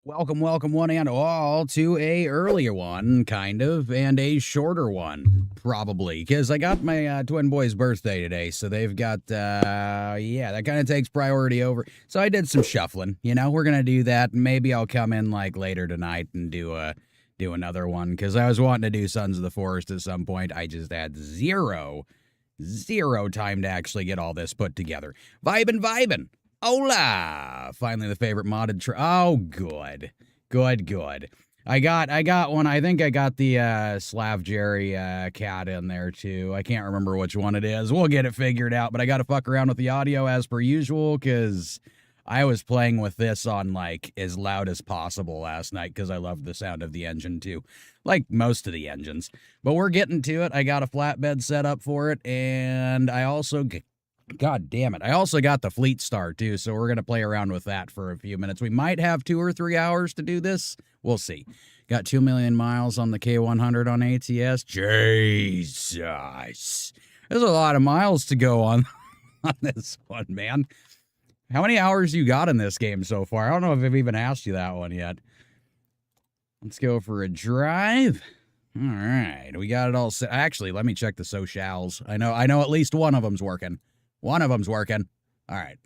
Welcome, welcome, one and all, to a earlier one, kind of, and a shorter one, probably, because I got my twin boy's birthday today, so they've got, yeah, that kind of takes priority over. So I did some shuffling, you know, we're gonna do that, and maybe I'll come in, like, later tonight and do another one, because I was wanting to do Sons of the Forest at some point. I just had zero time to actually get all this put together. Vibin'. Hola! Finally, the favorite modded oh, good. I got one. I think I got the Slav Jerry cat in there too. I can't remember which one it is. We'll get it figured out, but I got to fuck around with the audio as per usual because I was playing with this on like as loud as possible last night because I loved the sound of the engine too, like most of the engines. But we're getting to it. I got a flatbed set up for it, and I also God damn it. I also got the Fleetstar too, so we're going to play around with that for a few minutes. We might have 2 or 3 hours to do this. We'll see. Got 2 million miles on the K100 on ATS. Jesus. There's a lot of miles to go on this one, man. How many hours you got in this game so far? I don't know if I've even asked you that one yet. Let's go for a drive. All right. We got it all set. Actually, let me check the socials. I know at least one of them's working. One of them's working. All right.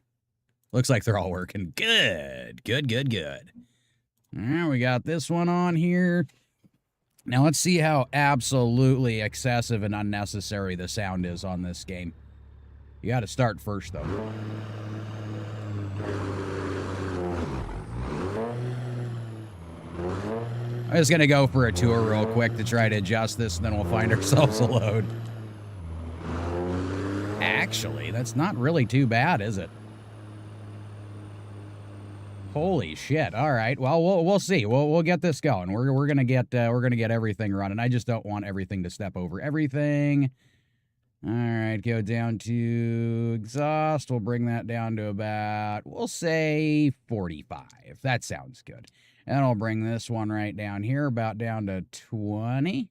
Looks like they're all working. Good. All right, we got this one on here. Now let's see how absolutely excessive and unnecessary the sound is on this game. You got to start first, though. I'm just going to go for a tour real quick to try to adjust this, and then we'll find ourselves a load. Actually, that's not really too bad, is it? Holy shit! All right, well, we'll see. We'll get this going. We're gonna get everything running. I just don't want everything to step over everything. All right, go down to exhaust. We'll bring that down to about, we'll say 45. That sounds good. And I'll bring this one right down here, about down to 20.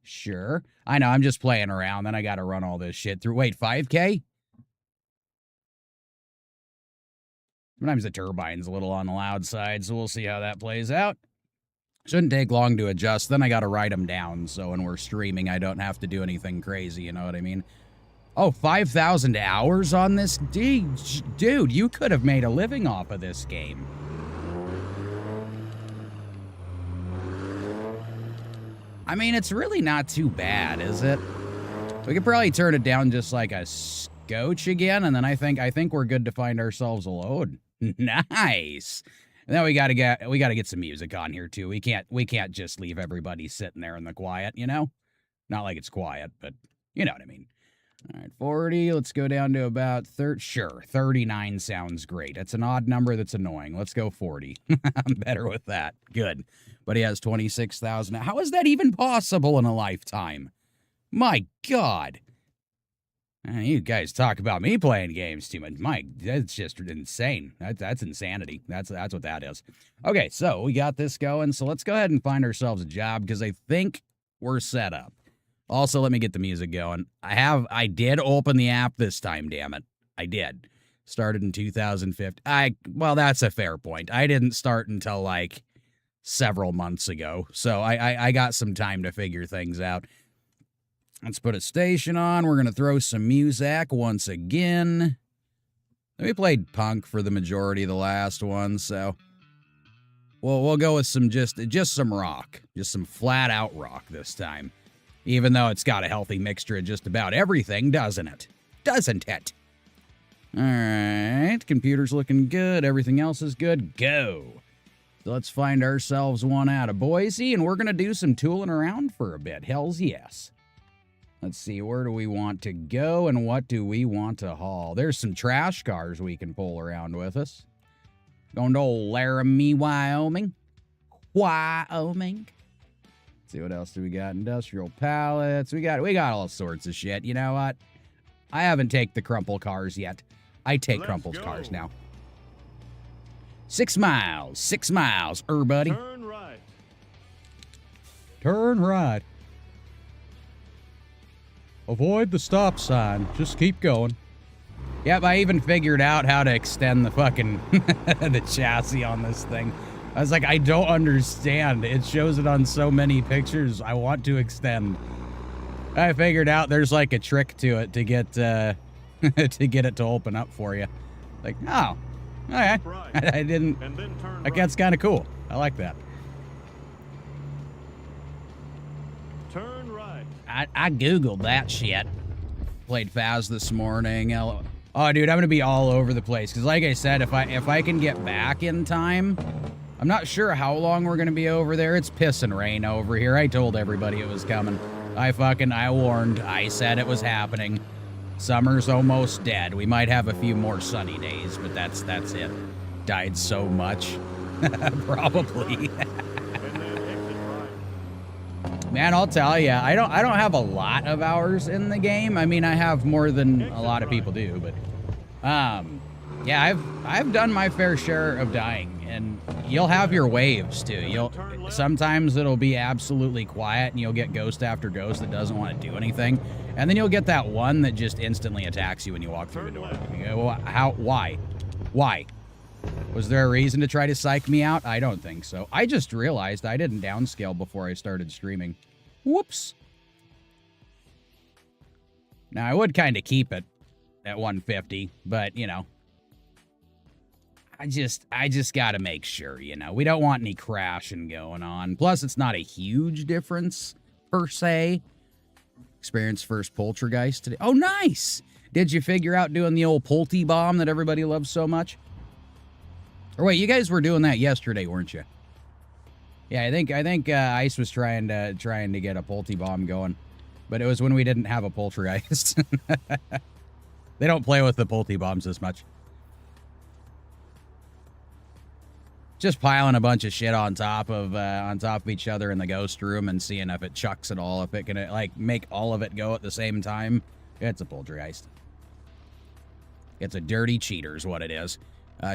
Sure. I know, I'm just playing around. Then I got to run all this shit through. Wait, 5K? Sometimes the turbine's a little on the loud side, so we'll see how that plays out. Shouldn't take long to adjust. Then I got to write them down, so when we're streaming, I don't have to do anything crazy, you know what I mean? Oh, 5,000 hours on this? Dude, you could have made a living off of this game. I mean, it's really not too bad, is it? We could probably turn it down just like a scotch again, and then I think we're good to find ourselves a load. Nice. And then we gotta get some music on here too. We can't just leave everybody sitting there in the quiet, you know? Not like it's quiet, but you know what I mean. All right, 40. Let's go down to about 30. Sure, 39 sounds great. It's an odd number that's annoying. Let's go 40. I'm better with that. Good. But he has 26,000. How is that even possible in a lifetime? My God. You guys talk about me playing games too much. Mike, that's just insane. That's insanity. That's what that is. Okay, so we got this going. So let's go ahead and find ourselves a job because I think we're set up. Also, let me get the music going. I did open the app this time, damn it. I did. Started in 2015. Well, that's a fair point. I didn't start until like several months ago. So I got some time to figure things out. Let's put a station on. We're going to throw some music once again. We played punk for the majority of the last one, so we'll go with some just some rock. Just some flat out rock this time. Even though it's got a healthy mixture of just about everything, doesn't it? Doesn't it? All right, computer's looking good. Everything else is good. Go. So let's find ourselves one out of Boise, and we're going to do some tooling around for a bit. Hells yes. Let's see, where do we want to go, and what do we want to haul? There's some trash cars we can pull around with us. Going to old Laramie, Wyoming. See what else do we got? Industrial pallets. We got all sorts of shit. You know what? I haven't taken the crumple cars yet. I take Crumple's cars now. 6 miles. 6 miles, buddy. Turn right. Turn right. Avoid the stop sign. Just keep going. Yep, I even figured out how to extend the fucking the chassis on this thing. I was like, I don't understand. It shows it on so many pictures. I want to extend. I figured out there's like a trick to it to get to get it to open up for you. Like, oh, okay. I didn't. Like, that's kind of cool. I like that. Turn right. I googled that shit. Played Faz this morning. Oh, dude, I'm gonna be all over the place because, like I said, if I can get back in time, I'm not sure how long we're gonna be over there. It's pissing rain over here. I told everybody it was coming. I warned. I said it was happening. Summer's almost dead. We might have a few more sunny days, but that's it. Died so much, probably. Man, I'll tell you, I don't have a lot of hours in the game. I mean, I have more than a lot of people do, but yeah, I've done my fair share of dying, and you'll have your waves too. Sometimes it'll be absolutely quiet, and you'll get ghost after ghost that doesn't want to do anything, and then you'll get that one that just instantly attacks you when you walk through the door. You go, well, why? Was there a reason to try to psych me out? I don't think so. I just realized I didn't downscale before I started streaming. Whoops. Now, I would kind of keep it at 150, but, you know, I just got to make sure, you know. We don't want any crashing going on. Plus, it's not a huge difference, per se. Experience first poltergeist today. Oh, nice! Did you figure out doing the old Polty bomb that everybody loves so much? Or wait, you guys were doing that yesterday, weren't you? Yeah, I think Ice was trying to get a Polty bomb going, but it was when we didn't have a poltergeist. They don't play with the Polty bombs as much. Just piling a bunch of shit on top of each other in the ghost room and seeing if it chucks at all, if it can like make all of it go at the same time. It's a poltergeist. It's a dirty cheater is what it is.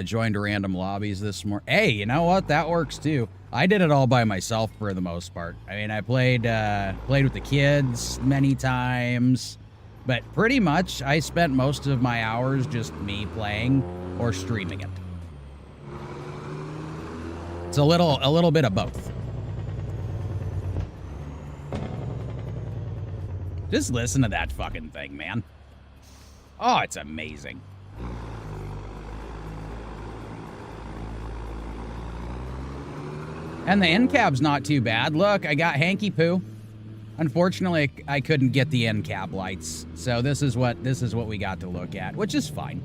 Joined random lobbies this morning. Hey, you know what? That works too. I did it all by myself for the most part. I mean, I played with the kids many times, but pretty much I spent most of my hours just me playing or streaming it. It's a little bit of both. Just listen to that fucking thing, man. Oh, it's amazing. And the end cab's not too bad. Look, I got Hanky Poo. Unfortunately, I couldn't get the end cab lights, so this is what we got to look at, which is fine.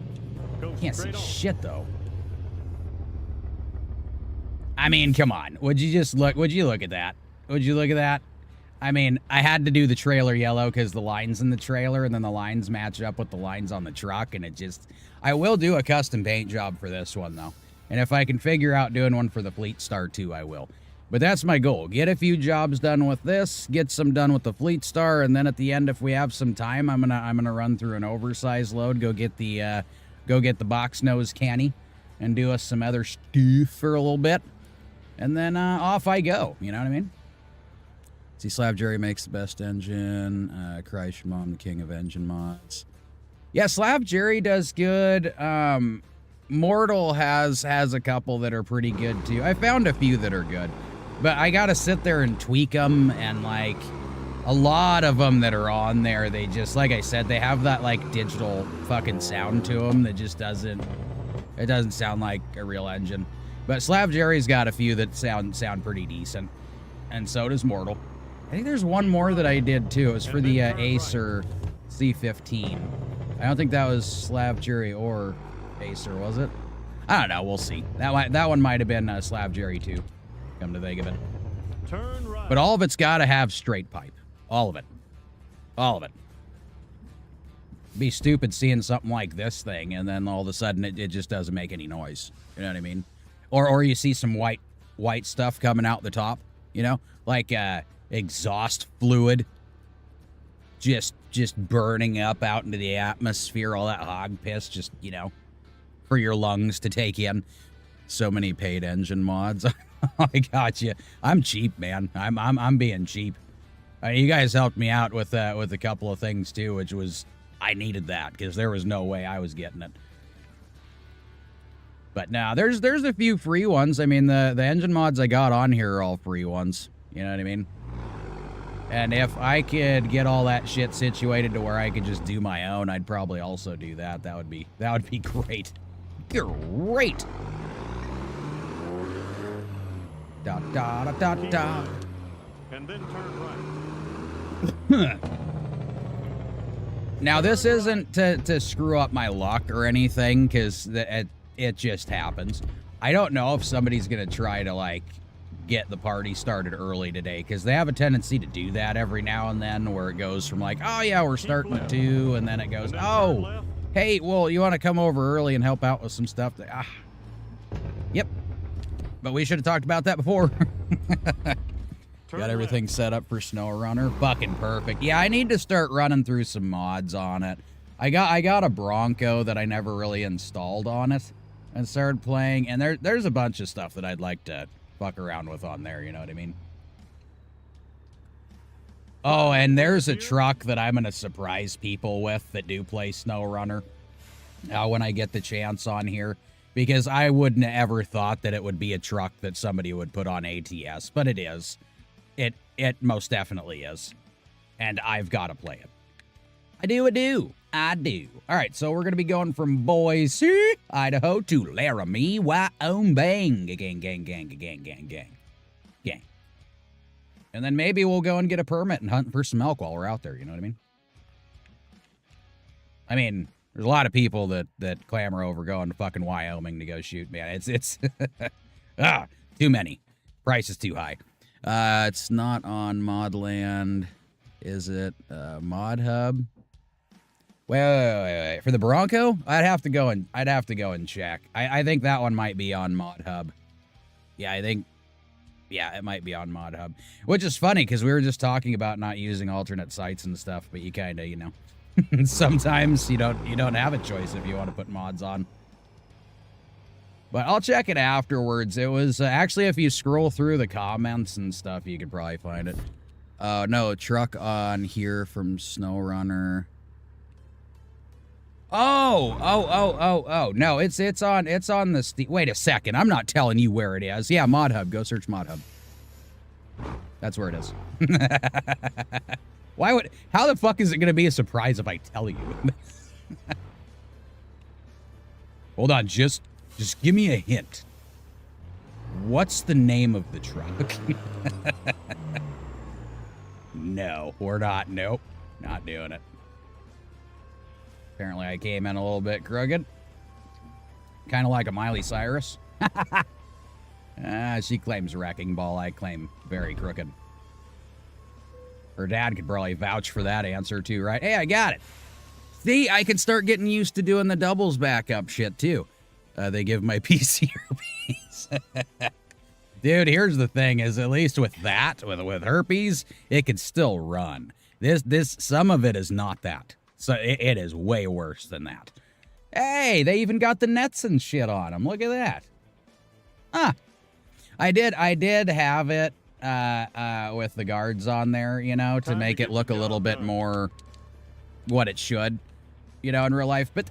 Can't see shit though. I mean, come on. Would you look at that? Would you look at that? I mean, I had to do the trailer yellow because the lines in the trailer and then the lines match up with the lines on the truck, and it just... I will do a custom paint job for this one, though. And if I can figure out doing one for the Fleetstar, too, I will. But that's my goal. Get a few jobs done with this, get some done with the Fleetstar, and then at the end, if we have some time, I'm gonna run through an oversized load, go get the box nose canny, and do us some other stuff for a little bit. And then off I go, you know what I mean? See, Slab Jerry makes the best engine. Christ Mom, the king of engine mods. Yeah, Slab Jerry does good. Mortal has a couple that are pretty good, too. I found a few that are good. But I gotta sit there and tweak them, and, like, a lot of them that are on there, they just, like I said, they have that, like, digital fucking sound to them that just doesn't sound like a real engine. But Slab Jerry's got a few that sound pretty decent. And so does Mortal. I think there's one more that I did, too. It was for the Acer C15. I don't think that was Slab Jerry or Acer, was it? I don't know. We'll see. That one might have been Slab Jerry, too. Come to think of it. Turn right. But all of it's got to have straight pipe. All of it. All of it. Be stupid seeing something like this thing, and then all of a sudden it just doesn't make any noise. You know what I mean? Or you see some white stuff coming out the top, you know? Like exhaust fluid just burning up out into the atmosphere, all that hog piss, just, you know, for your lungs to take in. So many paid engine mods. I got you. I'm cheap, man. I'm being cheap. You guys helped me out with a couple of things too, which was I needed that because there was no way I was getting it. But now there's a few free ones. I mean, the engine mods I got on here are all free ones. You know what I mean? And if I could get all that shit situated to where I could just do my own, I'd probably also do that. That would be great. Great. Da da da da da. And then turn right. Now this isn't to screw up my luck or anything, because it just happens. I don't know if somebody's gonna try to like get the party started early today, because they have a tendency to do that every now and then, where it goes from like, oh yeah, we're starting at 2, and then it goes, oh, hey, well, you want to come over early and help out with some stuff? Yep. But we should have talked about that before. Got everything set up for SnowRunner. Fucking perfect. Yeah, I need to start running through some mods on it. I got a Bronco that I never really installed on it and started playing, and there's a bunch of stuff that I'd like to fuck around with on there, you know what I mean? Oh, and there's a truck that I'm going to surprise people with that do play SnowRunner when I get the chance on here, because I wouldn't have ever thought that it would be a truck that somebody would put on ATS, but it is. It most definitely is. And I've got to play it. I do. All right, so we're going to be going from Boise, Idaho to Laramie, Wyoming. Gang. And then maybe we'll go and get a permit and hunt for some elk while we're out there, you know what I mean? I mean, there's a lot of people that clamor over going to fucking Wyoming to go shoot, man. It's too many. Price is too high. It's not on Modland. Is it Mod Hub? Wait. For the Bronco, I'd have to go and check. I think that one might be on Mod Hub. Yeah, it might be on Mod Hub. Which is funny, because we were just talking about not using alternate sites and stuff, but you kind of, you know, sometimes you don't have a choice if you want to put mods on. But I'll check it afterwards. It was actually, if you scroll through the comments and stuff, you could probably find it. No, truck on here from SnowRunner. Oh. No, it's on the wait a second. I'm not telling you where it is. Yeah, Mod Hub. Go search Mod Hub. That's where it is. How the fuck is it going to be a surprise if I tell you? Hold on, just give me a hint. What's the name of the truck? No, we're not. Nope, not doing it. Apparently I came in a little bit crooked. Kind of like a Miley Cyrus. She claims wrecking ball. I claim very crooked. Her dad could probably vouch for that answer too, right? Hey, I got it. See, I can start getting used to doing the doubles backup shit too. They give my PC herpes. Dude, here's the thing, is at least with that, with herpes, it can still run. Some of it is not that. So it is way worse than that. Hey, they even got the nets and shit on them. Look at that. I did have it with the guards on there, you know, to make it look a little bit more what it should, you know, in real life. But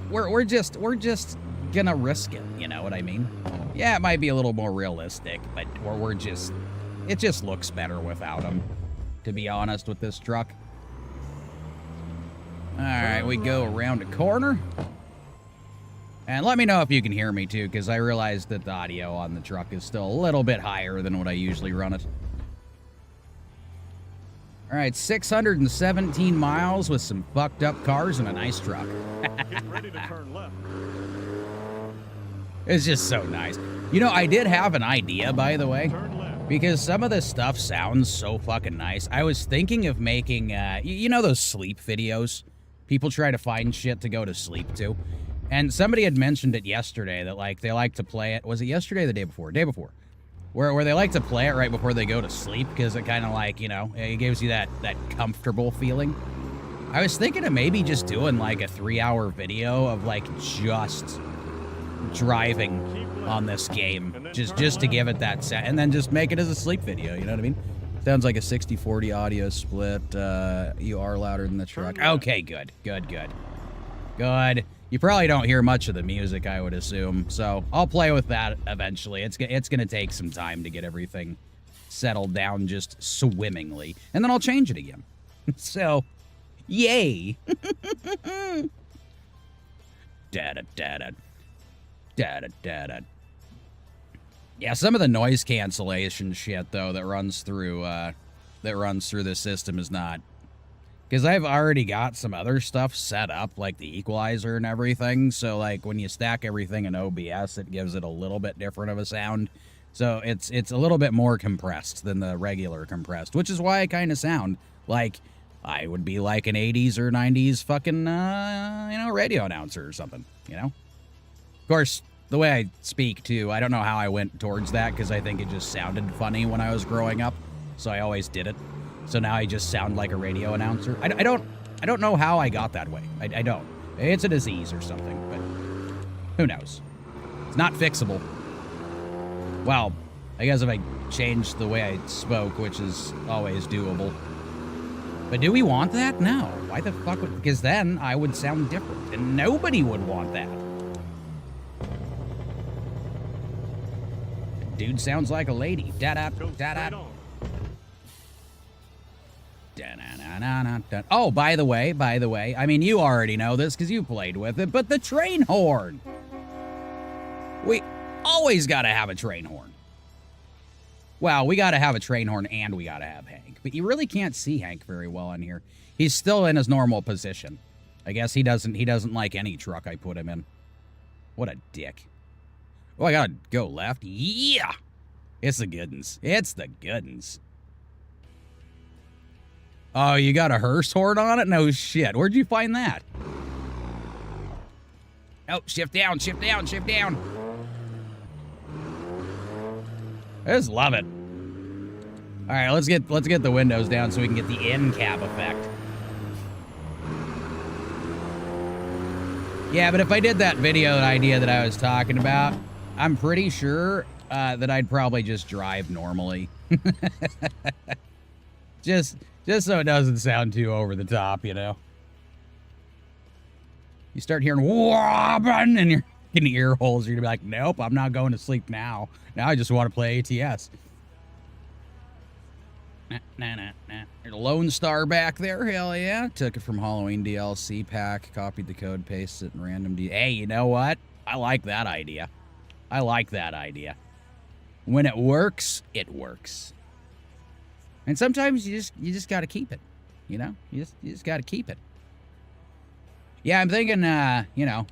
we're just gonna risk it, you know what I mean? Yeah, it might be a little more realistic, but it just looks better without them, to be honest, with this truck. All right, we go around a corner. And let me know if you can hear me, too, because I realized that the audio on the truck is still a little bit higher than what I usually run it. All right, 617 miles with some fucked up cars and a nice truck. Get ready to turn left. It's just so nice. You know, I did have an idea, by the way. Turn left. Because some of this stuff sounds so fucking nice. I was thinking of making, you know those sleep videos? People try to find shit to go to sleep to. And somebody had mentioned it yesterday that, like, they like to play it. Was it yesterday or the day before? Day before. Where they like to play it right before they go to sleep, because it kind of, like, you know, it gives you that comfortable feeling. I was thinking of maybe just doing, like, a 3-hour video of, like, just driving on this game. Just to give it that set. And then just make it as a sleep video, you know what I mean? Sounds like a 60-40 audio split. You are louder than the truck. Okay, good. Good. You probably don't hear much of the music, I would assume. So I'll play with that eventually. It's going to take some time to get everything settled down just swimmingly. And then I'll change it again. So, yay. Da-da-da-da. Da-da-da-da. Yeah, some of the noise cancellation shit, though, that runs through the system is not... Because I've already got some other stuff set up, like the equalizer and everything. So, like, when you stack everything in OBS, it gives it a little bit different of a sound. So it's a little bit more compressed than the regular compressed, which is why I kind of sound like I would be like an 80s or 90s fucking, radio announcer or something, you know? Of course, the way I speak, too, I don't know how I went towards that, because I think it just sounded funny when I was growing up, so I always did it. So now I just sound like a radio announcer. I don't know how I got that way. I don't. It's a disease or something, but who knows? It's not fixable. Well, I guess if I changed the way I spoke, which is always doable. But do we want that? No. Why the fuck would... Because then I would sound different, and nobody would want that. Dude sounds like a lady. Da-da, da-da. Da-na-na-na-na-na. Oh, by the way, I mean, you already know this because you played with it, but the train horn. We always got to have a train horn. Well, we got to have a train horn and we got to have Hank. But you really can't see Hank very well on here. He's still in his normal position. I guess he doesn't like any truck I put him in. What a dick. Oh, I gotta go left. Yeah! It's the good uns. It's the good uns. Oh, you got a hearse horn on it? No shit. Where'd you find that? Oh, shift down, shift down, shift down. I just love it. All right, let's get the windows down so we can get the end cap effect. Yeah, but if I did that video idea that I was talking about, I'm pretty sure that I'd probably just drive normally. just so it doesn't sound too over the top, you know. You start hearing wobbling and you're in the ear holes, you're gonna be like, nope, I'm not going to sleep now. Now I just want to play ATS. Nah. There's a Lone Star back there, hell yeah. Took it from Halloween DLC pack, copied the code, pasted it in random Hey, you know what? I like that idea. When it works, it works. And sometimes you just got to keep it, you know? You just got to keep it. Yeah, I'm thinking, you know,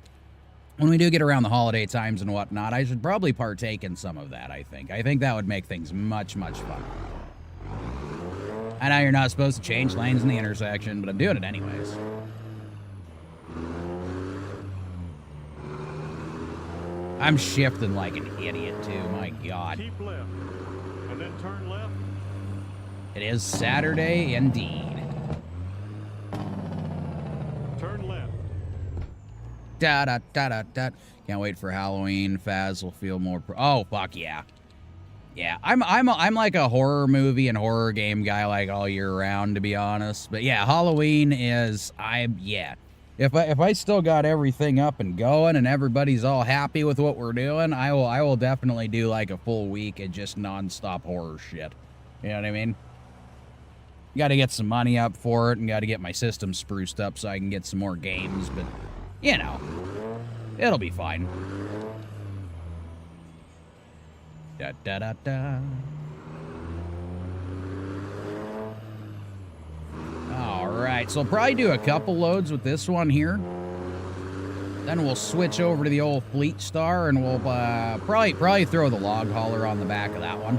when we do get around the holiday times and whatnot, I should probably partake in some of that, I think. I think that would make things much, much fun. I know you're not supposed to change lanes in the intersection, but I'm doing it anyways. I'm shifting like an idiot, too. My God. Keep left, and then turn left. It is Saturday, indeed. Turn left. Da-da-da-da-da. Can't wait for Halloween. Faz will feel more... Oh, fuck yeah. Yeah, I'm like a horror movie and horror game guy like all year round, to be honest. But yeah, Halloween is... yeah. If I still got everything up and going and everybody's all happy with what we're doing, I will definitely do like a full week of just non-stop horror shit. You know what I mean? Got to get some money up for it and got to get my system spruced up so I can get some more games, but you know, it'll be fine. Da-da-da-da. Alright, so I'll probably do a couple loads with this one here. Then we'll switch over to the old Fleetstar and we'll probably throw the log hauler on the back of that one.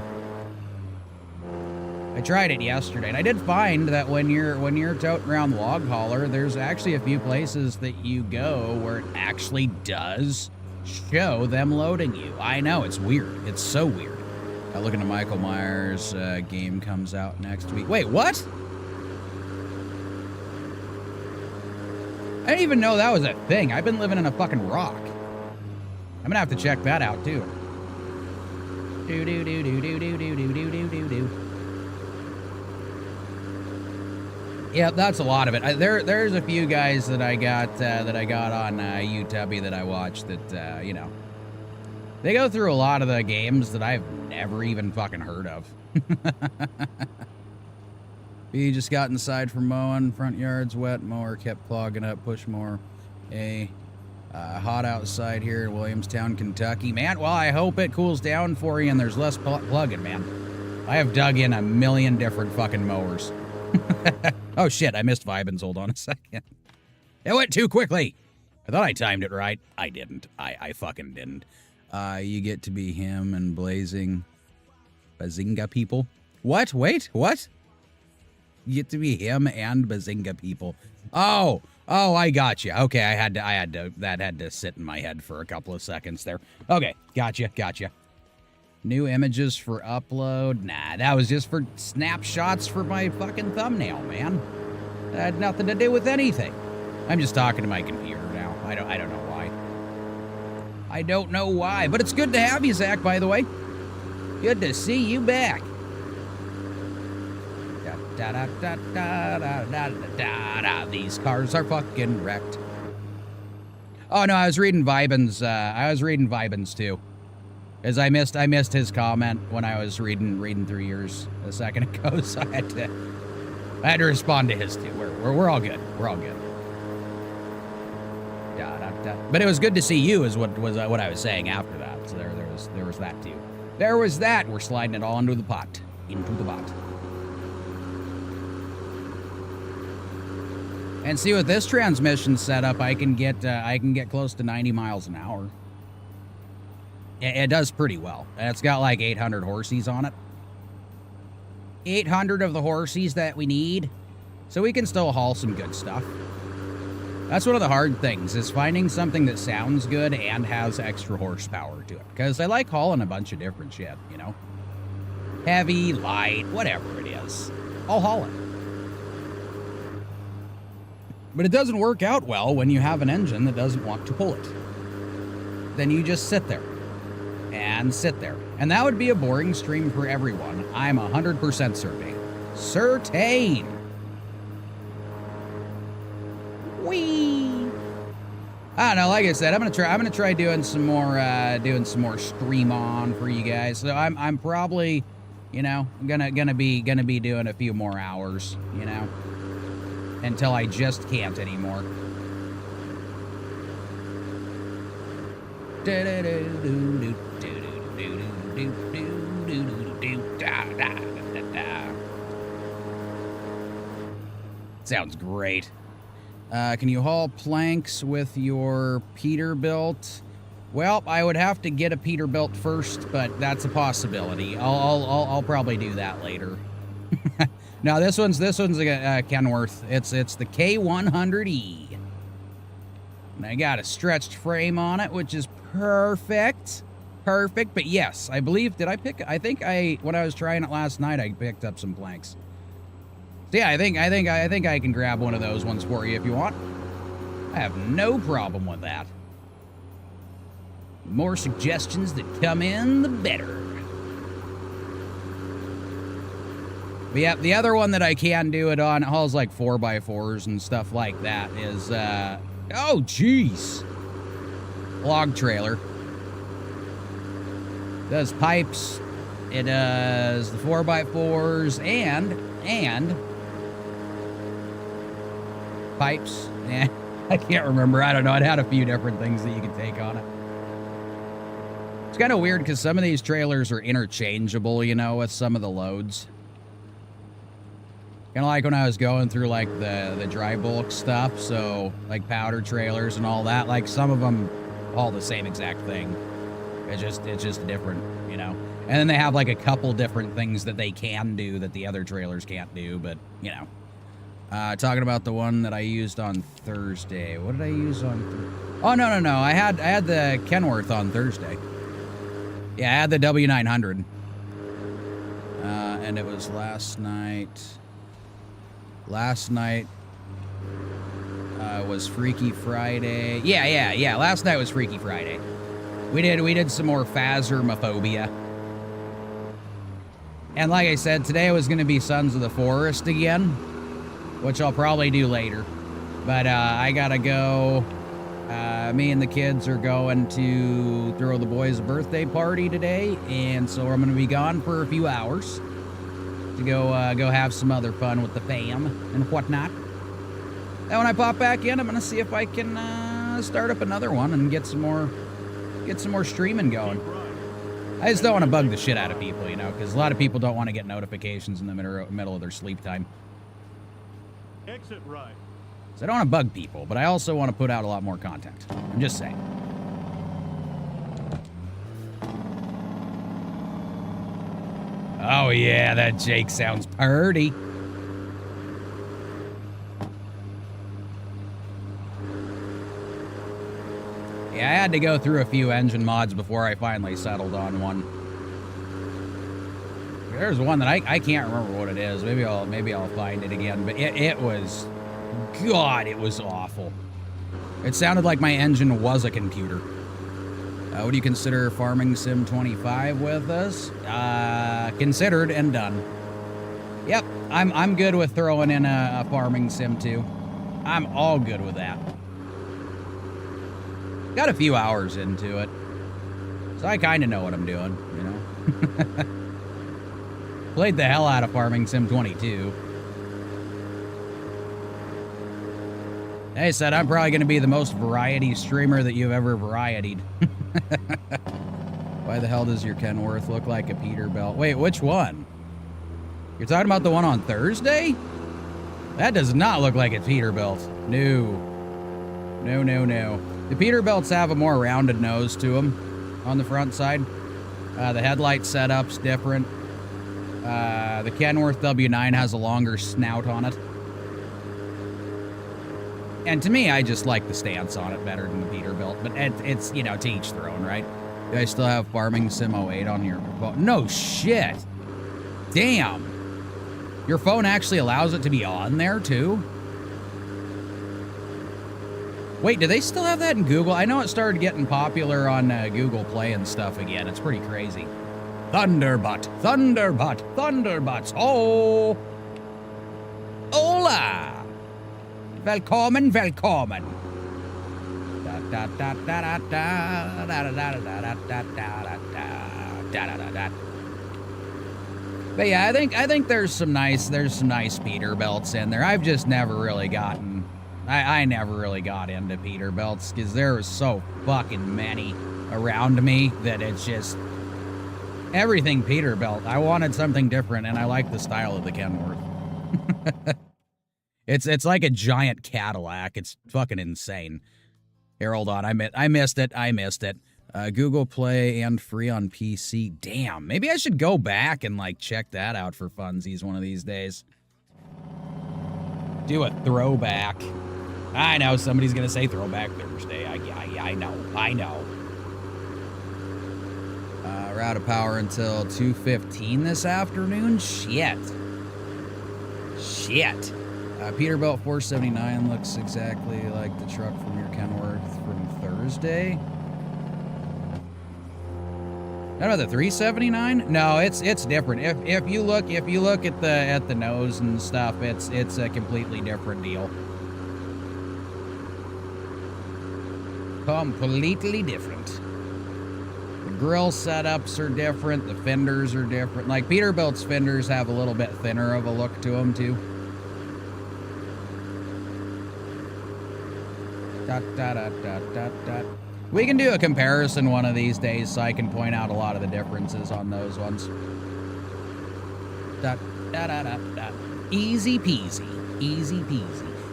I tried it yesterday, and I did find that when you're toting around the log hauler, there's actually a few places that you go where it actually does show them loading you. I know, it's weird. It's so weird. Looking at Michael Myers' game comes out next week. Wait, what? I didn't even know that was a thing. I've been living in a fucking rock. I'm gonna have to check that out, too. Yeah, that's a lot of it. There's a few guys that I got on YouTube that I watch that you know, they go through a lot of the games that I've never even fucking heard of. B just got inside from mowing, front yard's wet, mower kept clogging up, push more. Hot outside here in Williamstown, Kentucky. Man, well, I hope it cools down for you and there's less plugging, man. I have dug in a million different fucking mowers. Oh shit, I missed Vibins. Hold on a second. It went too quickly. I thought I timed it right. I didn't. I fucking didn't. You get to be him and blazing Bazinga people. What? Wait, what? You get to be him and Bazinga people. Oh, I got you. Okay, that had to sit in my head for a couple of seconds there. Okay, gotcha. New images for upload? Nah, that was just for snapshots for my fucking thumbnail, man. That had nothing to do with anything. I'm just talking to my computer now. I don't know why. I don't know why, but it's good to have you, Zach, by the way. Good to see you back. These cars are fucking wrecked. Oh no, I was reading Vibins too. As I missed his comment when I was reading through yours a second ago, so I had to respond to his too. We're all good. We're all good. But it was good to see you, is what I was saying after that. So there was that too. There was that. We're sliding it all into the pot. And see, with this transmission setup, I can get close to 90 miles an hour. It does pretty well. It's got like 800 horses on it. 800 of the horses that we need. So we can still haul some good stuff. That's one of the hard things, is finding something that sounds good and has extra horsepower to it. Because I like hauling a bunch of different shit, you know? Heavy, light, whatever it is. I'll haul it. But it doesn't work out well when you have an engine that doesn't want to pull it. Then you just sit there. And sit there. And that would be a boring stream for everyone. I'm 100% certain. Whee! I don't know, like I said, I'm gonna try doing some more stream on for you guys. So I'm probably, you know, gonna be doing a few more hours, you know, until I just can't anymore. Sounds great. Can you haul planks with your Peterbilt? Well, I would have to get a Peterbilt first, but that's a possibility. I'll probably do that later. No, this one's a Kenworth. It's the K100E. And I got a stretched frame on it, which is perfect. But yes, I believe, when I was trying it last night, I picked up some planks. So yeah, I think I can grab one of those ones for you if you want. I have no problem with that. The more suggestions that come in, the better. But yeah, the other one that I can do it on, it hauls like 4x4s and stuff like that, is, oh jeez. Log trailer. Does pipes. It does the 4x4s and pipes. Yeah, I can't remember. I don't know. It had a few different things that you could take on it. It's kind of weird because some of these trailers are interchangeable, you know, with some of the loads. Kind of like when I was going through like the dry bulk stuff, so like powder trailers and all that, like some of them all the same exact thing. It's just different, you know. And then they have like a couple different things that they can do that the other trailers can't do, but you know. Talking about the one that I used on Thursday. What did I use on Thursday? Oh no. I had the Kenworth on Thursday. Yeah, I had the W900. And it was last night. Last night was Freaky Friday. Yeah. Last night was Freaky Friday. We did some more Phasmophobia. And like I said, today was going to be Sons of the Forest again. which I'll probably do later. But I gotta go. Me and the kids are going to throw the boys a birthday party today, and so I'm gonna be gone for a few hours to go have some other fun with the fam and whatnot. And when I pop back in, I'm gonna see if I can start up another one and get some more streaming going. Keep right. I just don't want to bug the shit out of people, you know, because a lot of people don't want to get notifications in the middle of their sleep time. Exit right. So I don't want to bug people, but I also want to put out a lot more content. I'm just saying. Oh yeah, that Jake sounds purty. Yeah, I had to go through a few engine mods before I finally settled on one. There's one that I can't remember what it is. Maybe I'll find it again. But it was, God, it was awful. It sounded like my engine was a computer. What do you consider Farming Sim 25 with us? Considered and done. Yep, I'm good with throwing in a Farming Sim 2. I'm all good with that. Got a few hours into it, so I kind of know what I'm doing, you know. Played the hell out of Farming Sim 22. Hey, said I'm probably going to be the most variety streamer that you've ever varietied. Why the hell does your Kenworth look like a Peterbilt? Wait, which one? You're talking about the one on Thursday? That does not look like a Peterbilt. No. No, no, no. The Peterbilts have a more rounded nose to them on the front side. The headlight setup's different. The Kenworth W9 has a longer snout on it. And to me, I just like the stance on it better than the Peterbilt. But it's, you know, to each their own, right? You guys still have Farming Sim 08 on your phone? No shit. Damn. Your phone actually allows it to be on there, too? Wait, do they still have that in Google? I know it started getting popular on Google Play and stuff again. It's pretty crazy. Thunderbutt, Thunderbutt, Thunderbutts. Oh! Hola! Velkommen, velkommen. But yeah, I think there's some nice Peterbilts in there. I've just never really gotten. I never really got into Peterbilts because there was so fucking many around me that it's just everything Peterbilt. I wanted something different, and I like the style of the Kenworth. It's like a giant Cadillac. It's fucking insane. Here, hold on. I missed it. Google Play and free on PC. Damn. Maybe I should go back and like check that out for funsies one of these days. Do a throwback. I know somebody's gonna say Throwback Thursday. I know. We're out of power until 2:15 this afternoon. Shit. Peterbilt 479 looks exactly like the truck from your Kenworth from Thursday. Not about the 379? No, it's different. If you look at the nose and stuff, it's a completely different deal. Completely different. The grill setups are different. The fenders are different. Like Peterbilt's fenders have a little bit thinner of a look to them too. We can do a comparison one of these days so I can point out a lot of the differences on those ones. Easy peasy.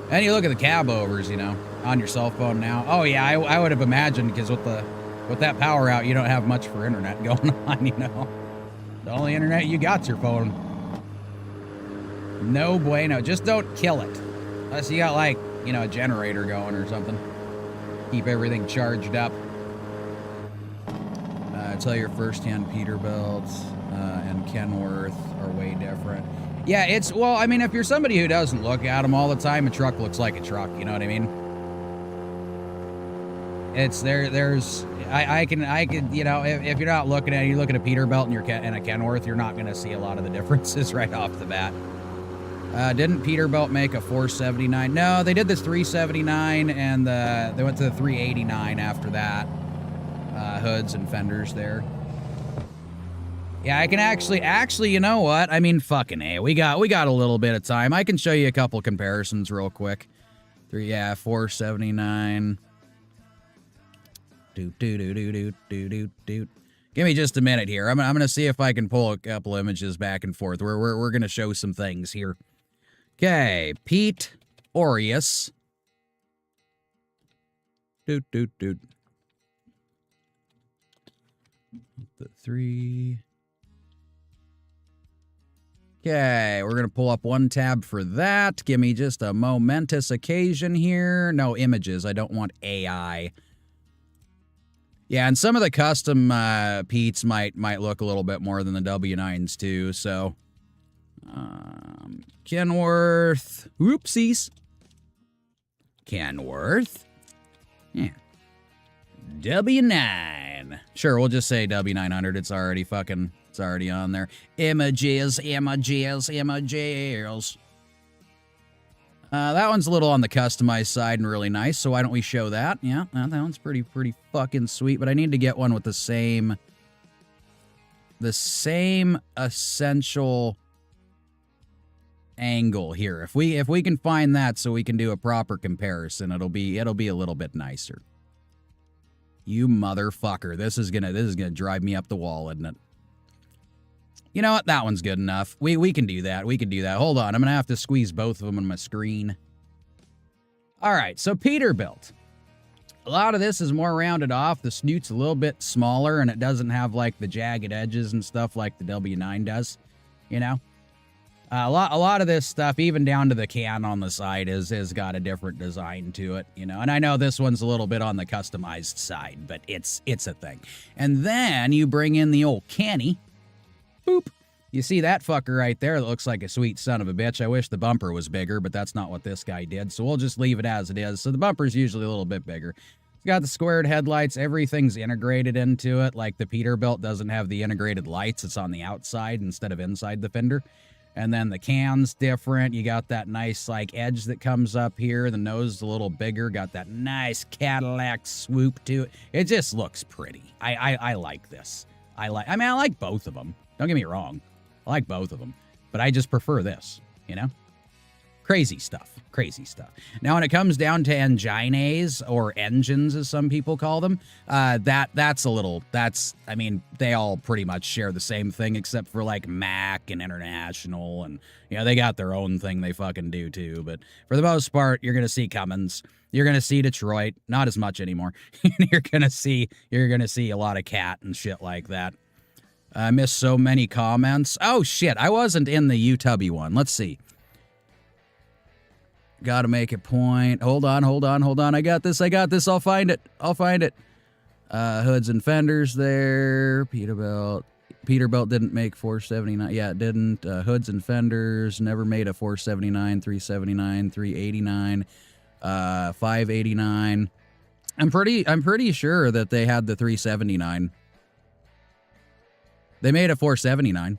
And you look at the cab overs, you know, on your cell phone now. Oh yeah, I would have imagined because with that power out, you don't have much for internet going on, you know. The only internet you got's your phone. No bueno. Just don't kill it. Unless you got like, you know, a generator going or something. Keep everything charged up. Tell your first-hand Peterbilt and Kenworth are way different. Yeah, well, I mean, if you're somebody who doesn't look at them all the time, a truck looks like a truck, you know what I mean? It's I can, you know, if you're not looking at it, you look at a Peterbilt and a Kenworth, you're not going to see a lot of the differences right off the bat. Didn't Peterbilt make a 479? No, they did this 379, and they went to the 389 after that. Hoods and fenders there. Yeah, I can actually, you know what? I mean, fucking A. We got a little bit of time. I can show you a couple comparisons real quick. 479. Doot. Give me just a minute here. I'm gonna see if I can pull a couple images back and forth. We're gonna show some things here. Okay, Pete Aureus. Doot. The 3. Okay, we're gonna pull up one tab for that. Give me just a momentous occasion here. No images. I don't want AI. Yeah, and some of the custom Pete's might look a little bit more than the W9s too. So, Kenworth. Whoopsies. Kenworth. Yeah. W9. Sure, we'll just say W900. It's already on there. Images. That one's a little on the customized side and really nice, so why don't we show that? Yeah, that one's pretty fucking sweet, but I need to get one with the same essential angle here. If we can find that so we can do a proper comparison, it'll be a little bit nicer. You motherfucker. This is gonna drive me up the wall, isn't it? You know what? That one's good enough. We can do that. Hold on. I'm going to have to squeeze both of them on my screen. All right. So Peterbilt. A lot of this is more rounded off. The snoot's a little bit smaller, and it doesn't have, like, the jagged edges and stuff like the W9 does. You know? A lot of this stuff, even down to the can on the side, has got a different design to it, you know. And I know this one's a little bit on the customized side, but it's a thing. And then you bring in the old canny. Boop. You see that fucker right there that looks like a sweet son of a bitch. I wish the bumper was bigger, but that's not what this guy did. So we'll just leave it as it is. So the bumper's usually a little bit bigger. It's got the squared headlights. Everything's integrated into it. Like the Peterbilt doesn't have the integrated lights. It's on the outside instead of inside the fender. And then the can's different. You got that nice like edge that comes up here. The nose is a little bigger. Got that nice Cadillac swoop to it. It just looks pretty. I like this. I like both of them. Don't get me wrong. I like both of them. But I just prefer this, you know? Crazy stuff. Now, when it comes down to engines, or engines as some people call them, I mean, they all pretty much share the same thing except for like Mac and International, and, you know, they got their own thing they fucking do too. But for the most part, you're going to see Cummins. You're going to see Detroit. Not as much anymore. You're going to see a lot of Cat and shit like that. I missed so many comments. Oh, shit. I wasn't in the UW one. Let's see. Gotta make a point. Hold on. I got this. I'll find it. Hoods and fenders there. Peterbilt didn't make 479. Yeah, it didn't. Hoods and fenders never made a 479, 379, 389, 589. I'm pretty sure that they had the 379. They made a 479.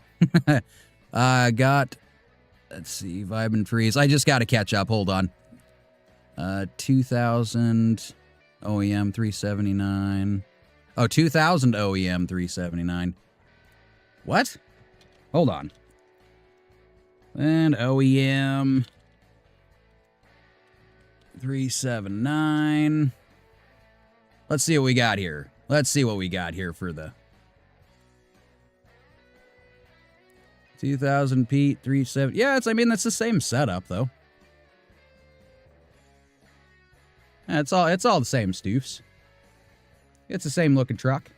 Let's see, Vibe and Trees. I just got to catch up. Hold on. 2000 OEM 379. Oh, 2000 OEM 379. What? Hold on. And OEM 379. Let's see what we got here. For the 2000 Pete 370. Yeah, that's the same setup though. It's all the same stoofs. It's the same looking truck.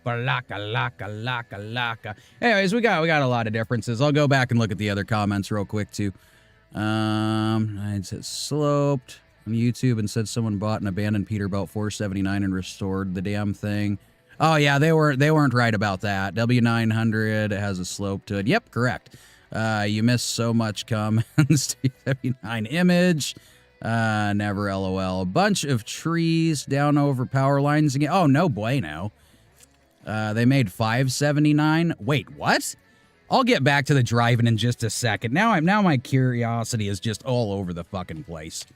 Balaka. Anyways, we got a lot of differences. I'll go back and look at the other comments real quick too. I said sloped on YouTube and said someone bought an abandoned Peterbilt 479 and restored the damn thing. Oh yeah, they weren't right about that. W900 has a slope to it. Yep, correct. You missed so much comments. 379 image. Never LOL. A bunch of trees down over power lines again. Oh, no bueno. They made 579. Wait, what? I'll get back to the driving in just a second. Now my curiosity is just all over the fucking place.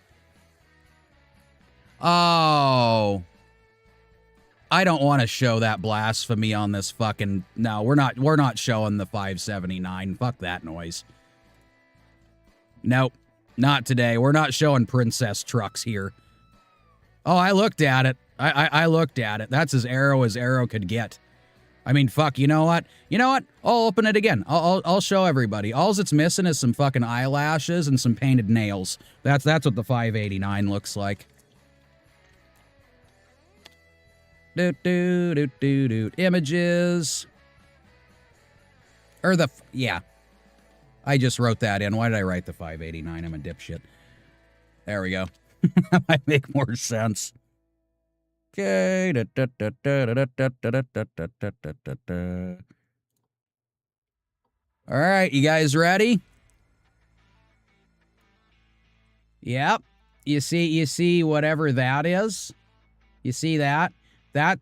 Oh. I don't want to show that blasphemy on this fucking... No, we're not showing the 579. Fuck that noise. Nope. Not today. We're not showing princess trucks here. Oh, I looked at it. I looked at it. That's as arrow could get. I mean, fuck, you know what? You know what? I'll open it again. I'll show everybody. All it's missing is some fucking eyelashes and some painted nails. That's what the 589 looks like. Images. Or the... Yeah. I just wrote that in. Why did I write the 589? I'm a dipshit. There we go. That might make more sense. Okay. All right, you guys ready? Yep. You see whatever that is? You see that?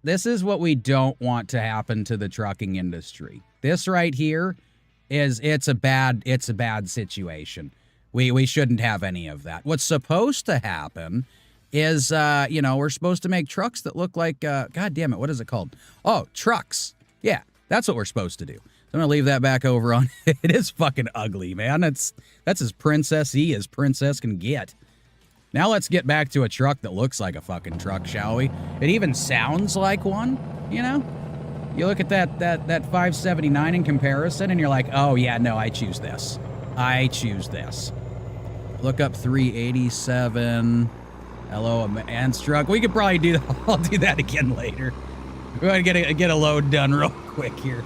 This is what we don't want to happen to the trucking industry. This right here it's a bad situation. We shouldn't have any of that. What's supposed to happen is we're supposed to make trucks that look like god damn it, what is it called? Oh, trucks. Yeah, that's what we're supposed to do. So I'm gonna leave that back over on. It is fucking ugly, man. That's as princess-y as princess can get. Now let's get back to a truck that looks like a fucking truck, shall we? It even sounds like one, you know? You look at that 579 in comparison, and you're like, oh, yeah, no, I choose this. I choose this. Look up 387. Hello, a man's truck. We could probably do that. I'll do that again later. We're going to get a load done real quick here.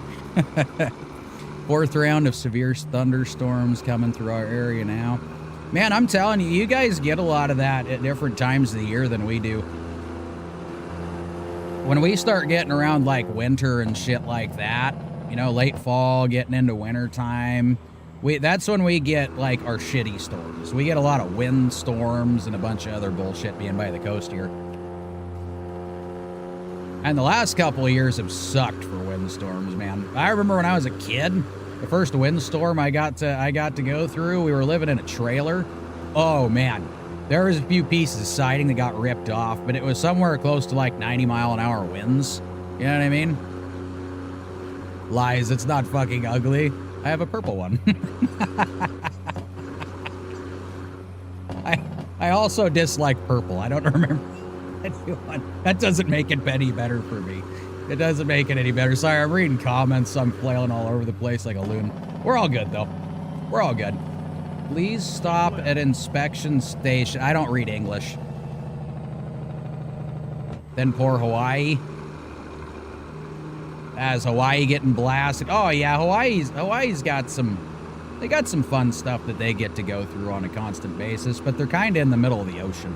Fourth round of severe thunderstorms coming through our area now. Man, I'm telling you, you guys get a lot of that at different times of the year than we do. When we start getting around like winter and shit like that, you know, late fall, getting into winter time, that's when we get like our shitty storms. We get a lot of wind storms and a bunch of other bullshit being by the coast here. And the last couple of years have sucked for windstorms, man. I remember when I was a kid, the first windstorm I got to go through, we were living in a trailer. Oh man, there was a few pieces of siding that got ripped off, but it was somewhere close to like 90-mile-an-hour winds. You know what I mean? Lies, it's not fucking ugly. I have a purple one. I also dislike purple. I don't remember anyone. That doesn't make it any better for me. It doesn't make it any better. Sorry, I'm reading comments. I'm flailing all over the place like a loon. We're all good, though. We're all good. Please stop at inspection station. I don't read English. Then poor Hawaii. As Hawaii getting blasted. Oh, yeah, Hawaii's got some... They got some fun stuff that they get to go through on a constant basis, but they're kind of in the middle of the ocean.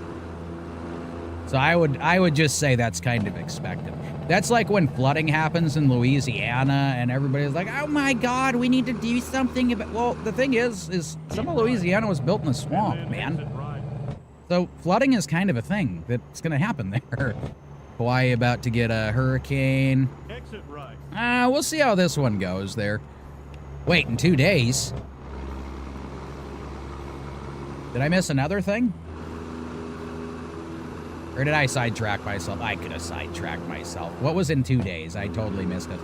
So I would just say that's kind of expected. That's like when flooding happens in Louisiana and everybody's like, oh my God, we need to do something about... Well, the thing is some of Louisiana was built in a swamp, man. So flooding is kind of a thing that's going to happen there. Hawaii about to get a hurricane. Exit right. We'll see how this one goes there. Wait, in 2 days? Did I miss another thing? Or did I sidetrack myself? I could have sidetracked myself. What was in 2 days? I totally missed it.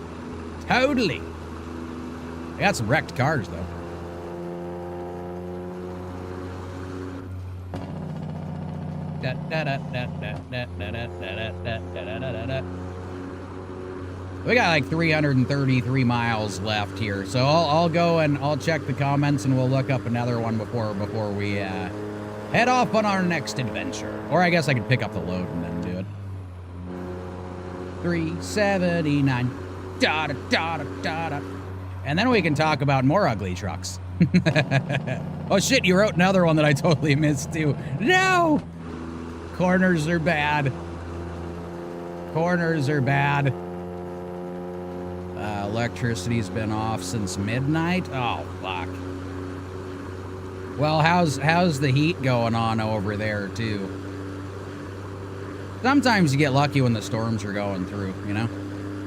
Totally! I got some wrecked cars, though. We got like 333 miles left here, so I'll go and I'll check the comments and we'll look up another one before we head off on our next adventure. Or I guess I could pick up the load and then do it. 379. Da da da da da da. And then we can talk about more ugly trucks. Oh shit, you wrote another one that I totally missed too. No! Corners are bad. Corners are bad. Electricity's been off since midnight. Oh, fuck. Well, how's the heat going on over there, too? Sometimes you get lucky when the storms are going through, you know?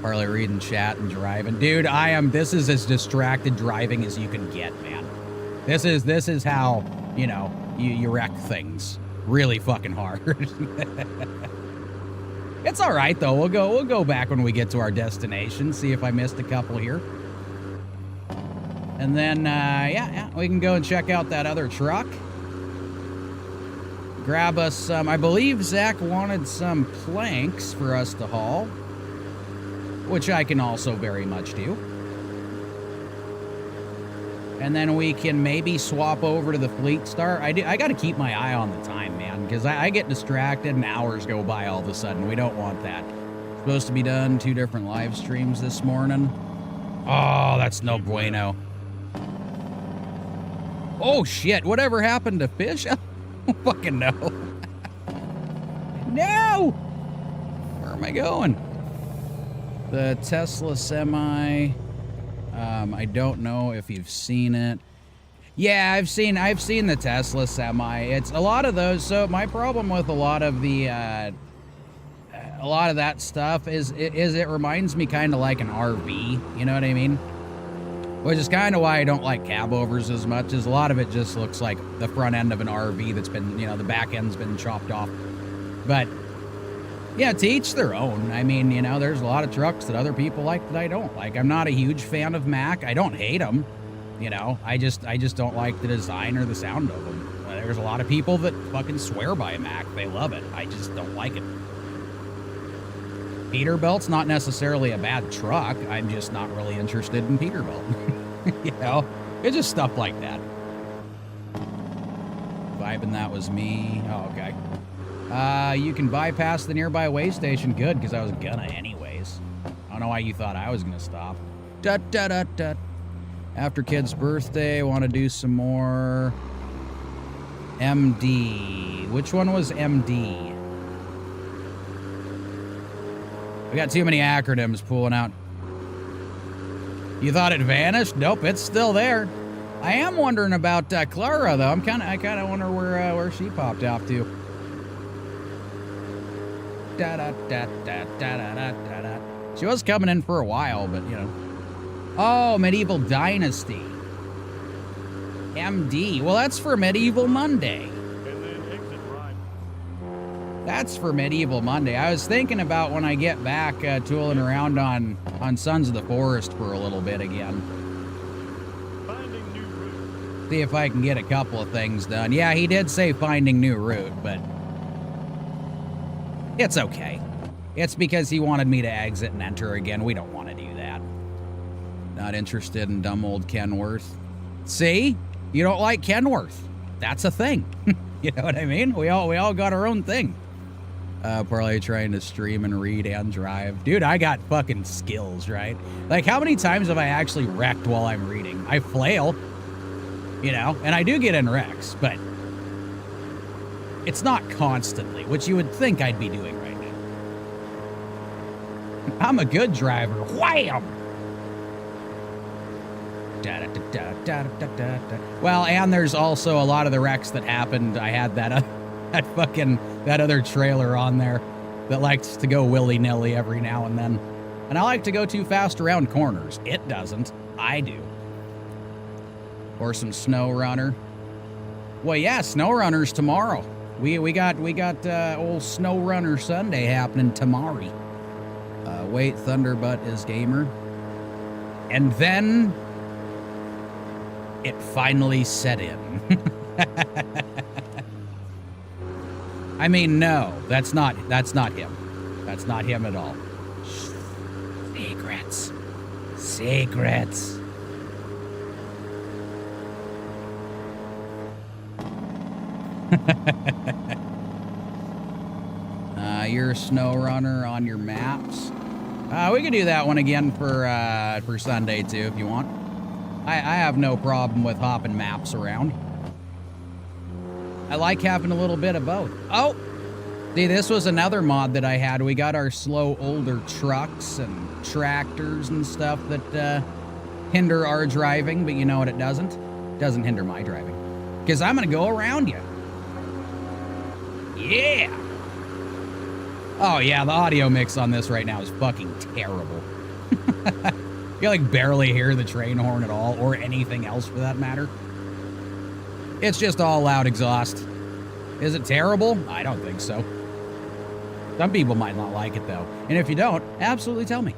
Parlay reading chat and driving. Dude, this is as distracted driving as you can get, man. This is how, you know, you wreck things really fucking hard. It's all right though. We'll go back when we get to our destination, see if I missed a couple here. And then yeah, we can go and check out that other truck. Grab us some, I believe Zach wanted some planks for us to haul, which I can also very much do. And then we can maybe swap over to the Fleetstar. I got to keep my eye on the time, man, because I get distracted and hours go by all of a sudden. We don't want that. Supposed to be done 2 different live streams this morning. Oh, that's no bueno. Oh, shit. Whatever happened to fish? I don't fucking know. No! Where am I going? The Tesla Semi. I don't know if you've seen it. Yeah, I've seen the Tesla Semi. It's a lot of those. So my problem with a lot of that stuff is it reminds me kind of like an RV. You know what I mean? Which is kind of why I don't like cab overs as much, as a lot of it just looks like the front end of an RV that's been, you know, the back end's been chopped off. But yeah, to each their own. I mean, you know, there's a lot of trucks that other people like that I don't like. I'm not a huge fan of Mack. I don't hate them. You know, I just don't like the design or the sound of them. There's a lot of people that fucking swear by a Mack. They love it. I just don't like it. Peterbilt's not necessarily a bad truck. I'm just not really interested in Peterbilt. You know, it's just stuff like that. Vibing, that was me. Oh, okay. You can bypass the nearby way station. Good, because I was gonna anyways. I don't know why you thought I was gonna stop. Da da da da. After kid's birthday, want to do some more. MD. Which one was MD? We got too many acronyms pulling out. You thought it vanished? Nope, it's still there. I am wondering about Clara though. I kind of wonder where she popped off to. Da da da da da da da da. She was coming in for a while, but you know. Oh, Medieval Dynasty. MD. Well, that's for Medieval Monday. And then exit right. That's for Medieval Monday. I was thinking about when I get back tooling around on Sons of the Forest for a little bit again. Finding new route. See if I can get a couple of things done. Yeah, he did say finding new route, but it's okay. It's because he wanted me to exit and enter again. We don't want to do that. Not interested in dumb old Kenworth. See? You don't like Kenworth. That's a thing. You know what I mean? We all got our own thing. Parlay trying to stream and read and drive. Dude, I got fucking skills, right? Like, how many times have I actually wrecked while I'm reading? I flail, you know, and I do get in wrecks, but it's not constantly, which you would think I'd be doing right now. I'm a good driver. Wham! Da, da, da, da, da, da, da. Well, and there's also a lot of the wrecks that happened. I had that that other trailer on there that likes to go willy-nilly every now and then. And I like to go too fast around corners. It doesn't. I do. Or some Snow Runner. Well, yeah, Snow Runner's tomorrow. We got old Snow Runner Sunday happening tomorrow. Wait, Thunderbutt is gamer. And then it finally set in. I mean, no, that's not him. That's not him at all. Secrets. Secrets. You're a Snow Runner on your maps. We could do that one again for Sunday too, if you want. I have no problem with hopping maps around. I like having a little bit of both. Oh, see, this was another mod that I had. We got our slow older trucks and tractors and stuff that hinder our driving, but you know what it doesn't? It doesn't hinder my driving. Because I'm going to go around you. Yeah. Oh, yeah, the audio mix on this right now is fucking terrible. You like barely hear the train horn at all, or anything else for that matter. It's just all loud exhaust. Is it terrible? I don't think so. Some people might not like it though. And if you don't, absolutely tell me.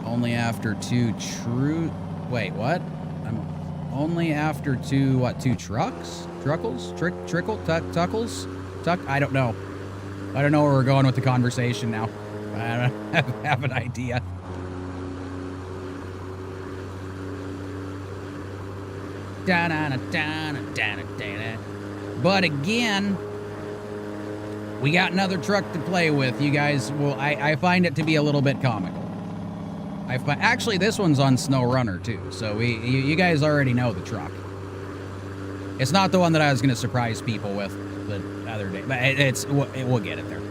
Only after two wait, what? I'm only after two, what, two trucks? Truckles? Tuckles? I don't know. I don't know where we're going with the conversation now. I don't have an idea. But again, we got another truck to play with. You guys will, I find it to be a little bit comical. Actually, this one's on Snow Runner too, so you guys already know the truck. It's not the one that I was going to surprise people with the other day, but we'll get it there.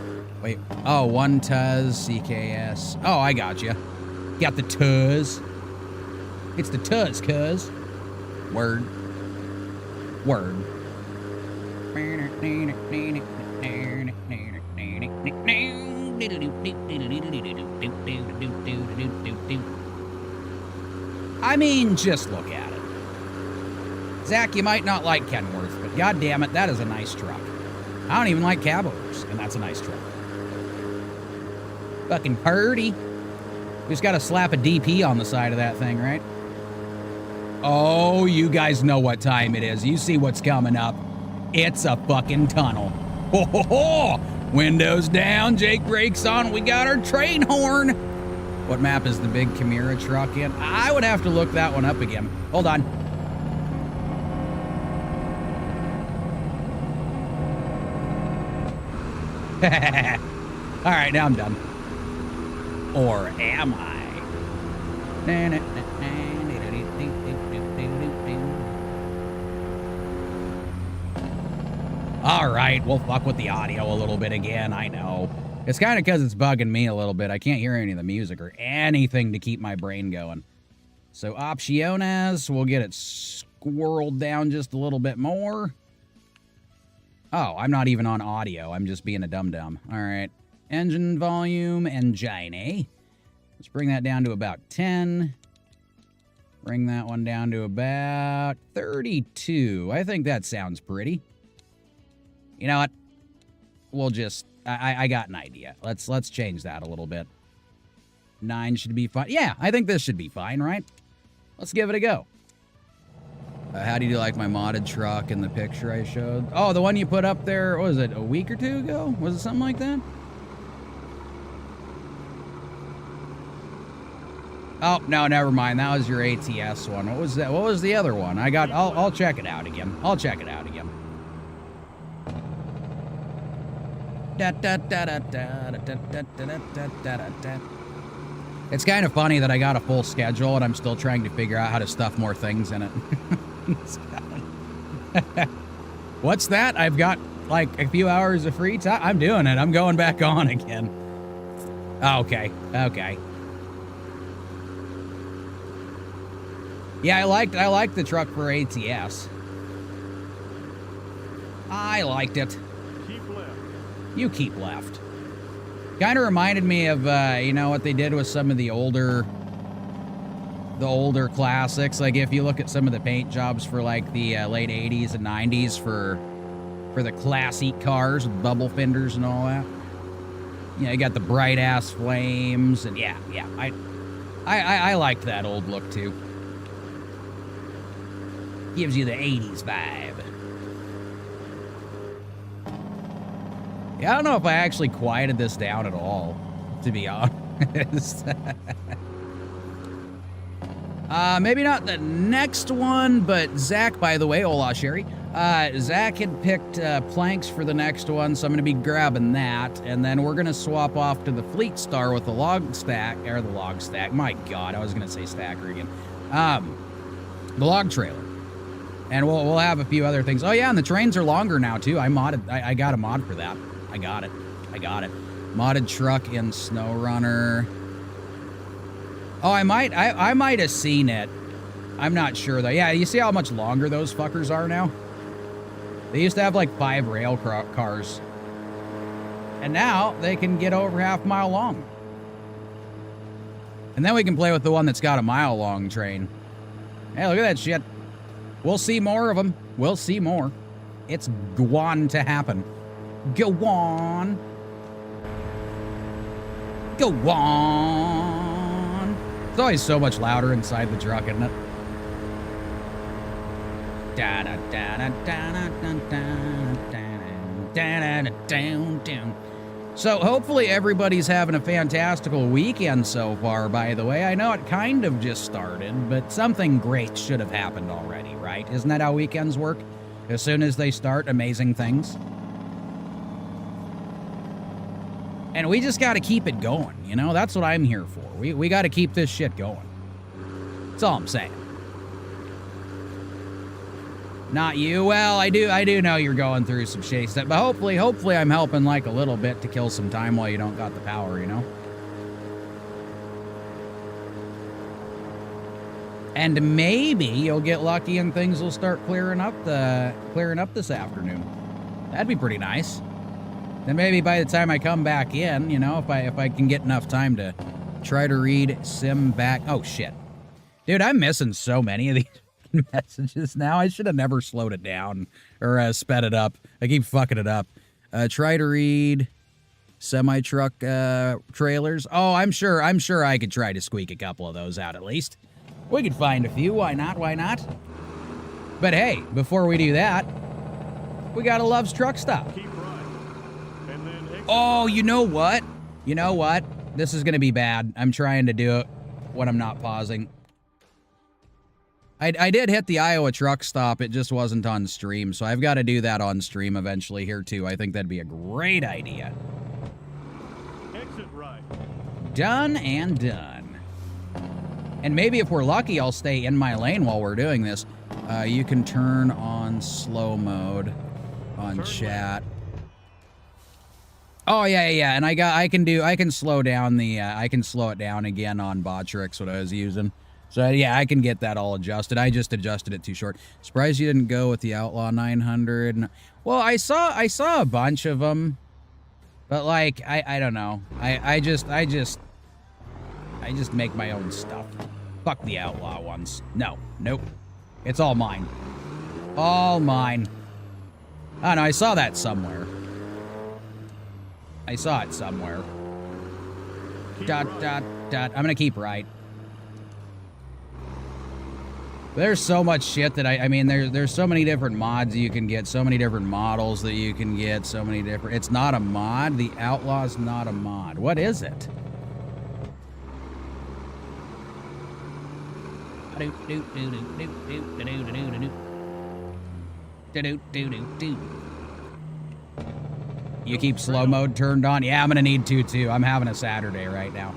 Wait, oh, 1 Tuz CKS. Oh, I got you. Got the Tuz. It's the Tuz, cuz. Word. I mean, just look at it. Zach, you might not like Kenworth, but god damn it, that is a nice truck. I don't even like cab overs, and that's a nice truck. Fucking purdy. We just gotta slap a DP on the side of that thing, right? Oh, you guys know what time it is. You see what's coming up. It's a fucking tunnel. Ho ho ho! Windows down, Jake brakes on, we got our train horn. What map is the big Chimera truck in? I would have to look that one up again. Hold on. All right, now I'm done. Or am I? All right, we'll fuck with the audio a little bit again, I know. It's kind of because it's bugging me a little bit. I can't hear any of the music or anything to keep my brain going. So opciones, we'll get it squirreled down just a little bit more. Oh, I'm not even on audio. I'm just being a dum-dum. All right. Engine volume, engine. Let's bring that down to about 10. Bring that one down to about 32. I think that sounds pretty. You know what? We'll just... I got an idea. Let's change that a little bit. 9 should be fine. Yeah, I think this should be fine, right? Let's give it a go. How do you like my modded truck in the picture I showed? Oh, the one you put up there, what was it, a week or two ago? Was it something like that? Oh, no, never mind. That was your ATS one. What was that? What was the other one? I'll check it out again. It's kind of funny that I got a full schedule and I'm still trying to figure out how to stuff more things in it. What's that? I've got like a few hours of free time. I'm doing it. I'm going back on again. Okay. Yeah, I liked the truck for ATS. I liked it. Keep left. You keep left. Kind of reminded me of, you know, what they did with some of the older classics. Like, if you look at some of the paint jobs for, like, the late 80s and 90s for the classic cars with bubble fenders and all that. You know, you got the bright-ass flames, and yeah, I liked that old look, too. Gives you the 80s vibe. Yeah, I don't know if I actually quieted this down at all, to be honest. Maybe not the next one, but Zach, by the way, hola, Sherry. Zach had picked planks for the next one, so I'm going to be grabbing that. And then we're going to swap off to the Fleetstar with the log stack. My God, I was going to say stacker again. The log trailer. And we'll have a few other things. Oh, yeah, and the trains are longer now, too. I got a mod for that. I got it. Modded truck in Snow Runner. Oh, I might have seen it. I'm not sure, though. Yeah, you see how much longer those fuckers are now? They used to have, like, 5 rail cars. And now they can get over half-mile long. And then we can play with the one that's got a mile-long train. Hey, look at that shit. We'll see more of them. We'll see more. It's going to happen. Go on. Go on. It's always so much louder inside the truck, isn't it? So hopefully everybody's having a fantastical weekend so far, by the way. I know it kind of just started, but something great should have happened already, right? Isn't that how weekends work? As soon as they start, amazing things. And we just got to keep it going, you know? That's what I'm here for. We got to keep this shit going. That's all I'm saying. Not you. Well, I do know you're going through some shit stuff, but hopefully I'm helping like a little bit to kill some time while you don't got the power, you know? And maybe you'll get lucky and things will start clearing up this afternoon. That'd be pretty nice. Then maybe by the time I come back in, you know, if I can get enough time to try to read sim back. Oh shit. Dude, I'm missing so many of these messages now. I should have never slowed it down or sped it up. I keep fucking it up. Try to read semi-truck trailers. Oh, I'm sure I could try to squeak a couple of those out at least. We could find a few. Why not? Why not? But hey, before we do that, we got a Love's Truck Stop. Keep right. And then exit Oh, you know what? You know what? This is going to be bad. I'm trying to do it when I'm not pausing. I did hit the Iowa truck stop. It just wasn't on stream, so I've got to do that on stream eventually here, too. I think that'd be a great idea. exit right. Done and done. And maybe if we're lucky, I'll stay in my lane while we're doing this. You can turn on slow mode on Turn chat. Oh yeah. And I can slow down the I can slow it down again on Botrix, what I was using. So yeah, I can get that all adjusted. I just adjusted it too short. Surprised you didn't go with the Outlaw 900. Well, I saw a bunch of them, but like I don't know. I just make my own stuff. Fuck the Outlaw ones. Nope. It's all mine. All mine. Oh no, I saw that somewhere. I saw it somewhere. Dot. I'm gonna keep right. There's so much shit that I mean, there's so many different mods you can get, so many different models that you can get, so many different... It's not a mod. The Outlaw's not a mod. What is it? You keep slow mode turned on? Yeah, I'm gonna need to too. I'm having a Saturday right now.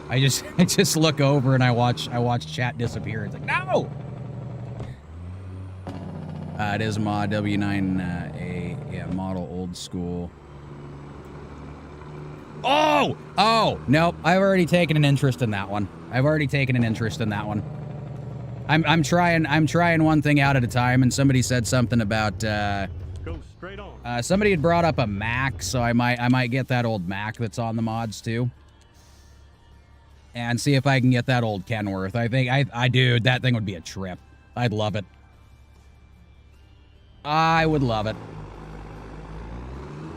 I just look over and I watch chat disappear. It's like, no! It is mod W9A, yeah, model old school. Oh, nope. I've already taken an interest in that one. I'm trying one thing out at a time, and somebody said something about Go straight on. somebody had brought up a Mac, so I might get that old Mac that's on the mods too. And see if I can get that old Kenworth. I think dude, that thing would be a trip. I'd love it. I would love it.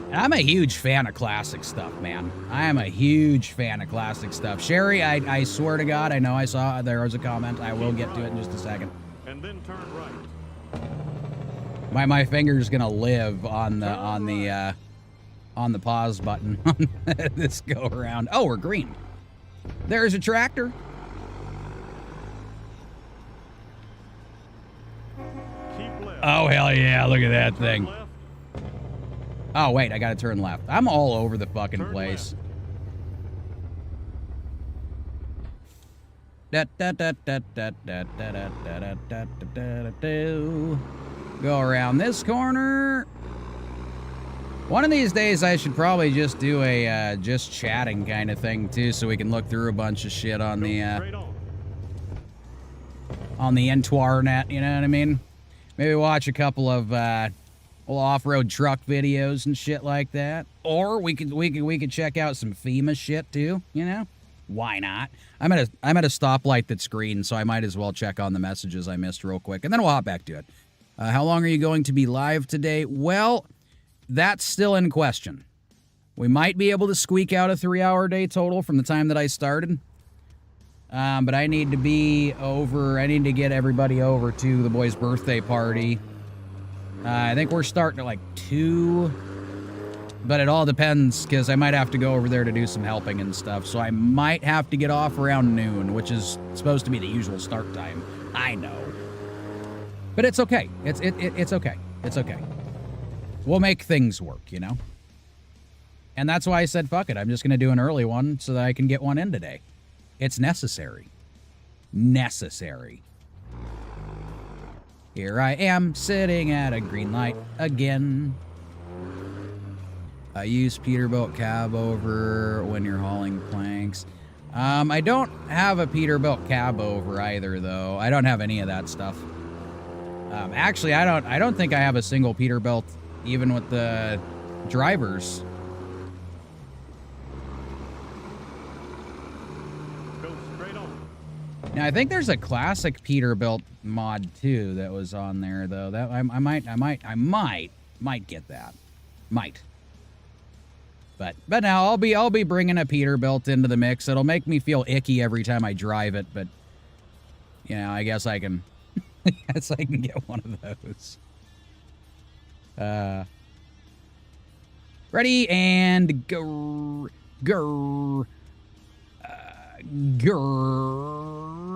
And I'm a huge fan of classic stuff, man. I am a huge fan of classic stuff. Sherry, I swear to God, I know I saw there was a comment. I will get to it in just a second. And then turn right. My finger's gonna live on the pause button on this go around. Oh, we're green. There's a tractor. Keep left. Oh, hell yeah. Look at that Turn thing. left. Oh, wait. I got to turn left. I'm all over the fucking Turn place. Go around this corner. One of these days, I should probably just do a just chatting kind of thing too, so we can look through a bunch of shit on Go the straight Entwar net. You know what I mean? Maybe watch a couple of Well, off-road truck videos and shit like that. Or we could check out some FEMA shit too, you know? Why not? I'm at a stoplight that's green, so I might as well check on the messages I missed real quick, and then we'll hop back to it. How long are you going to be live today? Well, that's still in question. We might be able to squeak out a 3-hour day total from the time that I started. But I need to be over. I need to get everybody over to the boys' birthday party. I think we're starting at like 2. But it all depends, because I might have to go over there to do some helping and stuff. So I might have to get off around noon, which is supposed to be the usual start time. I know. But it's okay. It's okay. It's okay. We'll make things work, you know? And that's why I said, fuck it. I'm just going to do an early one so that I can get one in today. It's necessary. Necessary. Here I am, sitting at a green light again. I use Peterbilt cab over when you're hauling planks. I don't have a Peterbilt cab over either, though. I don't have any of that stuff. Actually, I don't think I have a single Peterbilt, even with the drivers. Go straight on. Now, I think there's a classic Peterbilt mod too that was on there, though. That I might get that. Might. But now I'll be bringing a Peterbilt into the mix. It'll make me feel icky every time I drive it, but you know, I guess I can get one of those. Ready and go.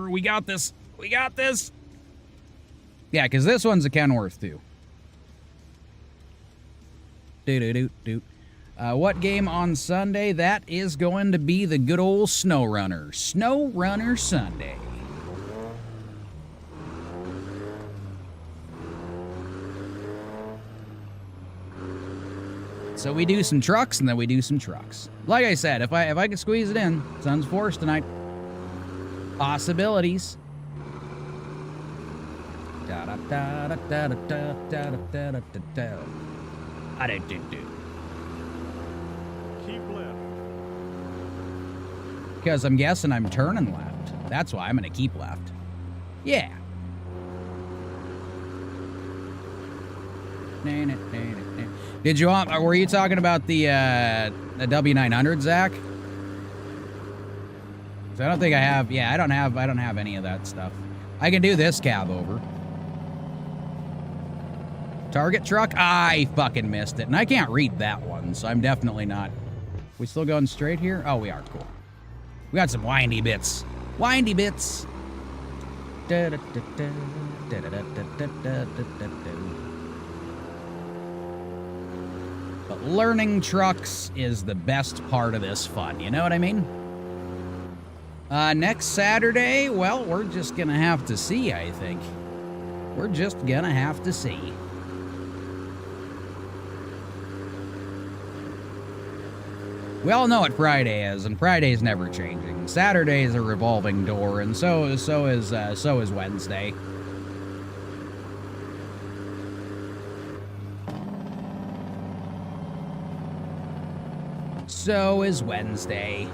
We got this. We got this. Yeah, because this one's a Kenworth too. Do. What game on Sunday? That is going to be the good old SnowRunner. SnowRunner Sunday. So we do some trucks, and then we do some trucks. Like I said, if I can squeeze it in, Sun's Force tonight. Possibilities. I don't do. Keep left. Because I'm guessing I'm turning left. That's why I'm going to keep left. Yeah. Did you want? Were you talking about the W900, Zach? 'Cause I don't think I have. Yeah, I don't have any of that stuff. I can do this cab over. Target truck? I fucking missed it, and I can't read that one, so I'm definitely not. We still going straight here? Oh, we are. Cool. We got some windy bits. Windy bits. But learning trucks is the best part of this fun, you know what I mean? Next Saturday, well, we're just gonna have to see, I think. We're just gonna have to see. We all know what Friday is, and Friday's never changing. Saturday is a revolving door, and so is Wednesday. So is Wednesday.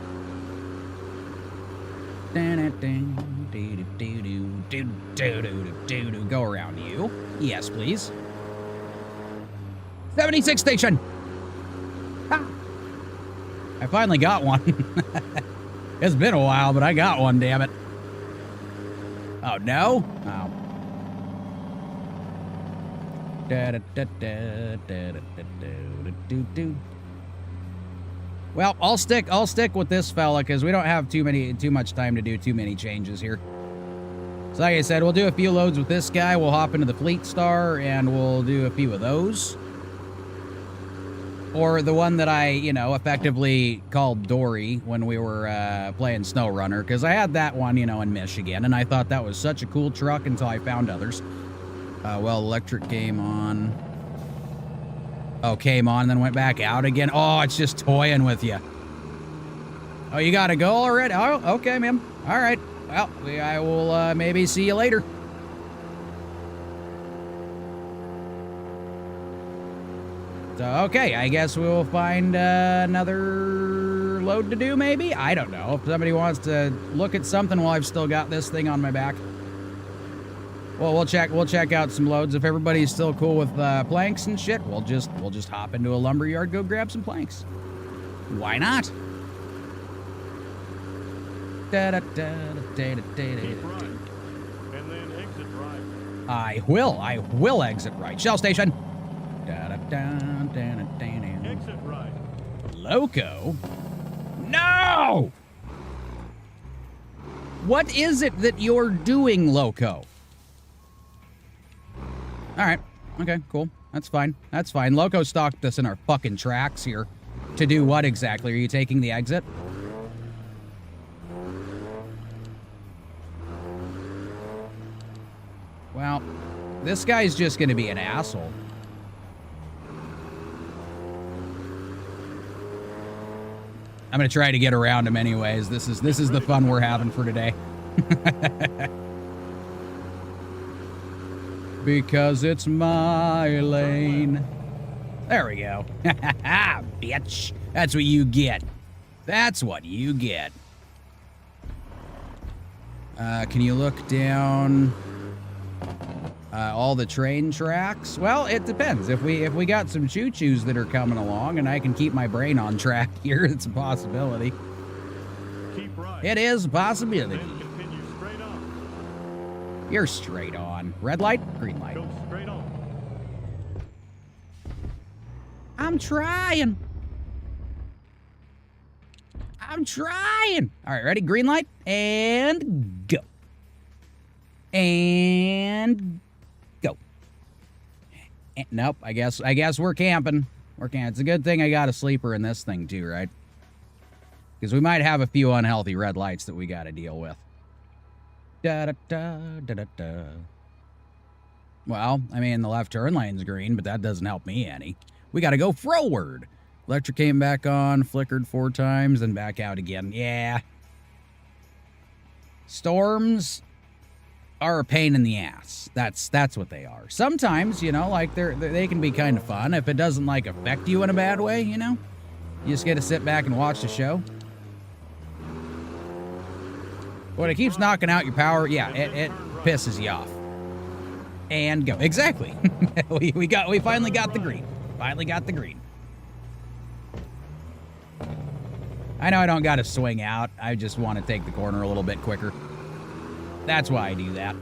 Go around you. Yes, please. 76 station. Ah. I finally got one. It's been a while, but I got one, damn it. Oh, no? Oh. Well, I'll stick with this fella because we don't have too much time to do too many changes here. So like I said, we'll do a few loads with this guy. We'll hop into the Fleetstar and we'll do a few of those. Or the one that I, effectively called Dory when we were playing SnowRunner, because I had that one, in Michigan, and I thought that was such a cool truck until I found others. Well, electric came on. Oh, came on and then went back out again. Oh, it's just toying with you. Oh, you gotta go already? Oh, okay, man. All right. Well, I will maybe see you later. So, okay, I guess we'll find another load to do, maybe? I don't know. If somebody wants to look at something while I've still got this thing on my back. Well, we'll check out some loads. If everybody's still cool with planks and shit, we'll just hop into a lumberyard, go grab some planks. Why not? Keep right. And then exit right. I will exit right. Shell station. Exit right. Loco? No! What is it that you're doing, Loco? Alright. Okay, cool. That's fine. That's fine. Loco stalked us in our fucking tracks here. To do what exactly? Are you taking the exit? Well, this guy's just gonna be an asshole. I'm gonna try to get around him anyways. This is the fun we're having for today. Because it's my lane. There we go. Bitch. That's what you get. That's what you get. Can you look down all the train tracks? Well, it depends. If we got some choo-choos that are coming along and I can keep my brain on track here, it's a possibility. Keep right. It is a possibility. Then continue straight on. You're straight on. Red light, green light. Go straight on. I'm trying. I'm trying. All right, ready? Green light and go. And go. And, nope, I guess we're camping. We're camping. It's a good thing I got a sleeper in this thing too, right? Because we might have a few unhealthy red lights that we got to deal with. Da da da da da da. Well, I mean, the left turn lane's green, but that doesn't help me any. We got to go forward. Electric came back on, flickered 4 times, then back out again. Yeah. Storms are a pain in the ass. That's what they are. Sometimes, you know, like they can be kind of fun if it doesn't like affect you in a bad way, you know? You just get to sit back and watch the show. When it keeps knocking out your power, yeah, it pisses you off. And go. Exactly. we finally got the green. Finally got the green. I know I don't got to swing out. I just want to take the corner a little bit quicker. That's why I do that.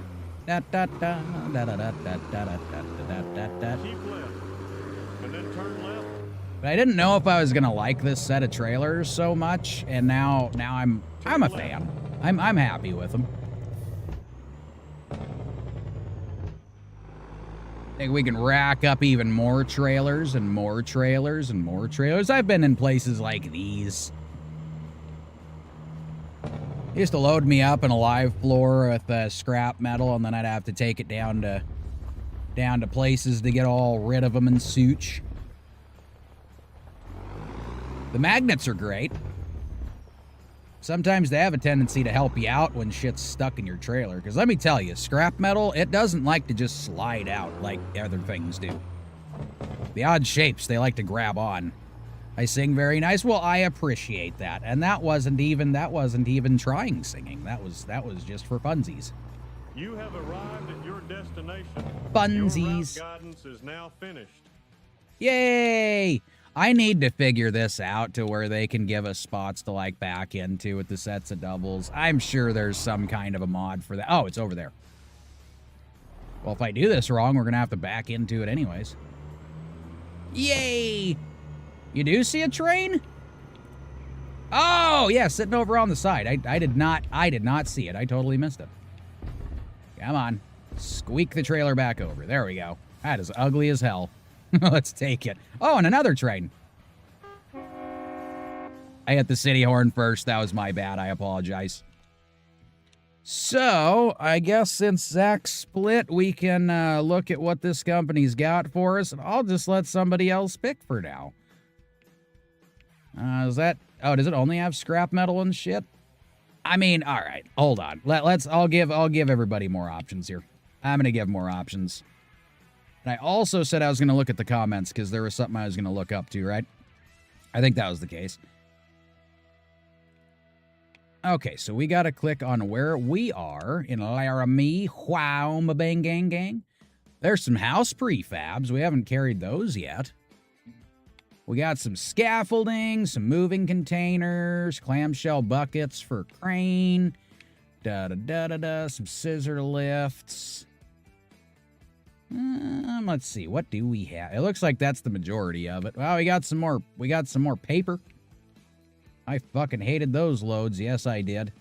Keep left. And then turn left. But I didn't know if I was gonna like this set of trailers so much, and now I'm a fan. I'm happy with them. I think we can rack up even more trailers and more trailers and more trailers. I've been in places like these. He used to load me up in a live floor with scrap metal, and then I'd have to take it down to places to get all rid of them and such. The magnets are great. Sometimes they have a tendency to help you out when shit's stuck in your trailer. Because let me tell you, scrap metal, it doesn't like to just slide out like other things do. The odd shapes, they like to grab on. I sing very nice. Well, I appreciate that. And that wasn't even trying singing. That was just for funsies. You have arrived at your destination. Funsies. Your route guidance is now finished. Yay! I need to figure this out to where they can give us spots to like back into with the sets of doubles. I'm sure there's some kind of a mod for that. Oh, it's over there. Well, if I do this wrong, we're going to have to back into it anyways. Yay! You do see a train? Oh, yeah, sitting over on the side. I did not see it. I totally missed it. Come on. Squeak the trailer back over. There we go. That is ugly as hell. Let's take it. Oh, and another train. I hit the city horn first. That was my bad. I apologize. So, I guess since Zach split, we can look at what this company's got for us, and I'll just let somebody else pick for now. Does it only have scrap metal and shit? I mean, all right, hold on. I'll give everybody more options here. I'm gonna give more options. And I also said I was going to look at the comments because there was something I was going to look up to, right? I think that was the case. Okay, so we got to click on where we are in Laramie. Wow, bang, gang, gang. There's some house prefabs. We haven't carried those yet. We got some scaffolding, some moving containers, clamshell buckets for crane, some scissor lifts. Let's see, what do we have? It looks like that's the majority of it. Well, we got some more. We got some more paper. I fucking hated those loads. Yes, I did.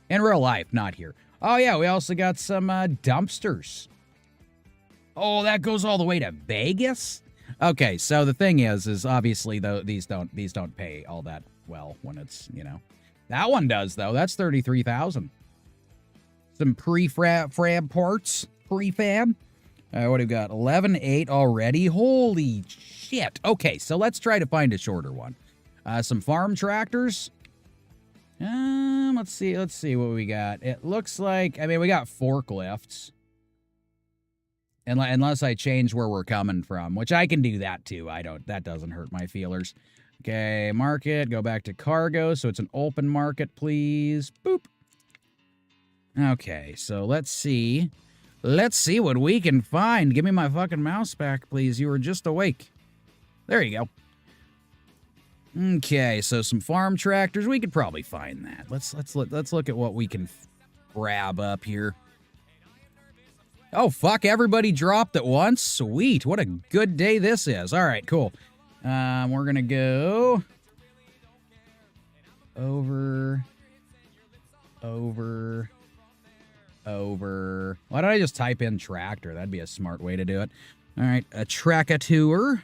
In real life, not here. Oh yeah, we also got some dumpsters. Oh, that goes all the way to Vegas? Okay, so the thing is obviously though these don't pay all that well when it's, you know. That one does though. That's 33,000. Some prefab parts, prefab. What do we got? 11.8 already. Holy shit. Okay, so let's try to find a shorter one. Some farm tractors. Let's see what we got. It looks like, I mean, we got forklifts. Unless I change where we're coming from, which I can do that too. That doesn't hurt my feelers. Okay, market, go back to cargo, so it's an open market, please. Boop. Okay, so let's see. Let's see what we can find. Give me my fucking mouse back, please. You were just awake. There you go. Okay, so some farm tractors. We could probably find that. Let's look at what we can grab up here. Oh, fuck, everybody dropped at once? Sweet, what a good day this is. All right, cool. We're going to go over. Why don't I just type in tractor? That'd be a smart way to do it. All right, a trackateur.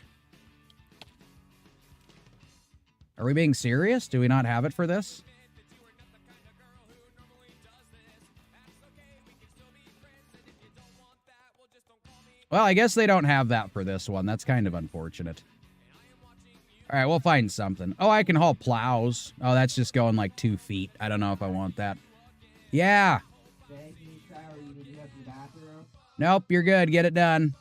Are we being serious? Do we not have it for this? Well, I guess they don't have that for this one. That's kind of unfortunate. All right, we'll find something. Oh, I can haul plows. Oh, that's just going like 2 feet. I don't know if I want that. Yeah. Nope, you're good. Get it done.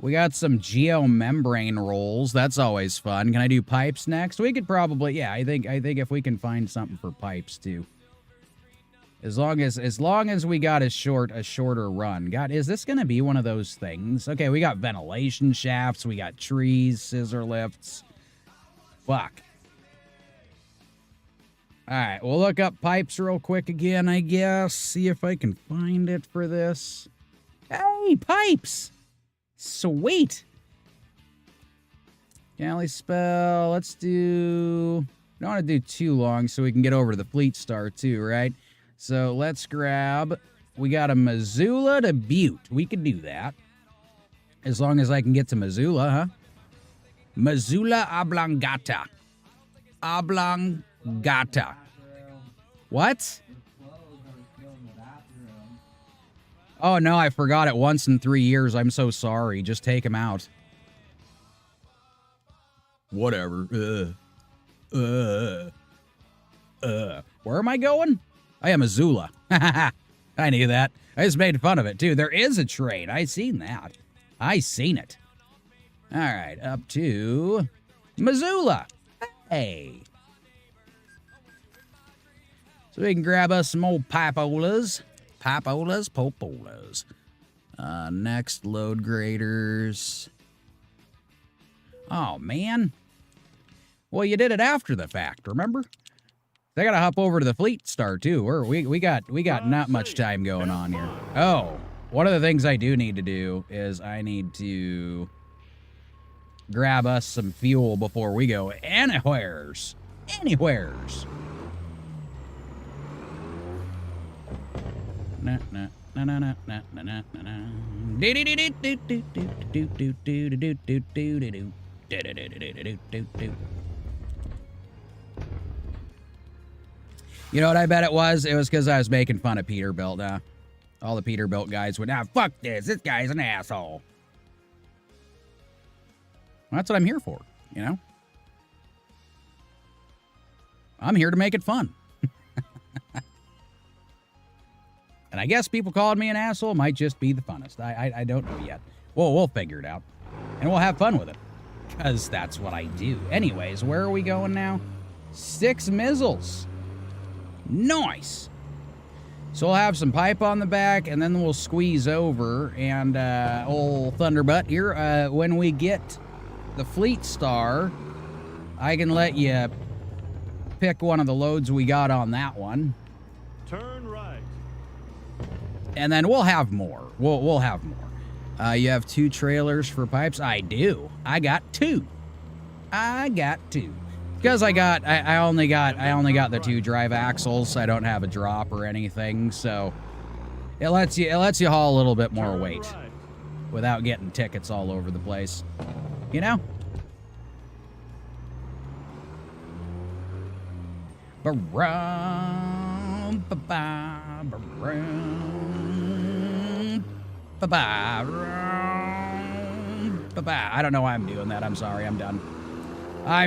We got some geomembrane rolls. That's always fun. Can I do pipes next? We could probably, yeah, I think if we can find something for pipes too. As long as we got a shorter run. God, is this gonna be one of those things? Okay, we got ventilation shafts, we got trees, scissor lifts. Fuck. Alright, we'll look up pipes real quick again, I guess. See if I can find it for this. Hey, pipes! Sweet! Galley spell, let's do... I don't want to do too long so we can get over to the Fleetstar too, right? So let's grab, we got a Missoula to Butte. We could do that. As long as I can get to Missoula, huh? Missoula Oblongata. Oblongata. What? Oh no, I forgot it once in 3 years. I'm so sorry. Just take him out. Whatever. Where am I going? I am Missoula. I knew that. I just made fun of it, too. There is a train. I seen that. I seen it. All right, up to Missoula. Hey. So we can grab us some old pipolas. Pipolas, popolas. Next, load graders. Oh, man. Well, you did it after the fact, remember? I gotta hop over to the Fleetstar too. We got not much time going on here. Oh, one of the things I do need to do is I need to grab us some fuel before we go anywheres. Anywheres. Na na na na na na na na na. Do do do do do do do do do do do do do do do do. You know what I bet it was? It was because I was making fun of Peterbilt. All the Peterbilt guys went, fuck this. This guy's an asshole. Well, that's what I'm here for, you know? I'm here to make it fun. And I guess people calling me an asshole might just be the funnest. I don't know yet. we'll figure it out. And we'll have fun with it. Because that's what I do. Anyways, where are we going now? 6 missiles. Nice. So we'll have some pipe on the back, and then we'll squeeze over. And old Thunderbutt here, when we get the Fleetstar, I can let you pick one of the loads we got on that one. Turn right. And then we'll have more. We'll have more. You have 2 trailers for pipes? I do. I got 2. Because I only got the 2 drive axles. I don't have a drop or anything, so it lets you haul a little bit more weight without getting tickets all over the place. You know? Ba-rum, ba-ba, ba-rum, ba-ba, rum, ba-ba. I don't know why I'm doing that. I'm sorry. I'm done. I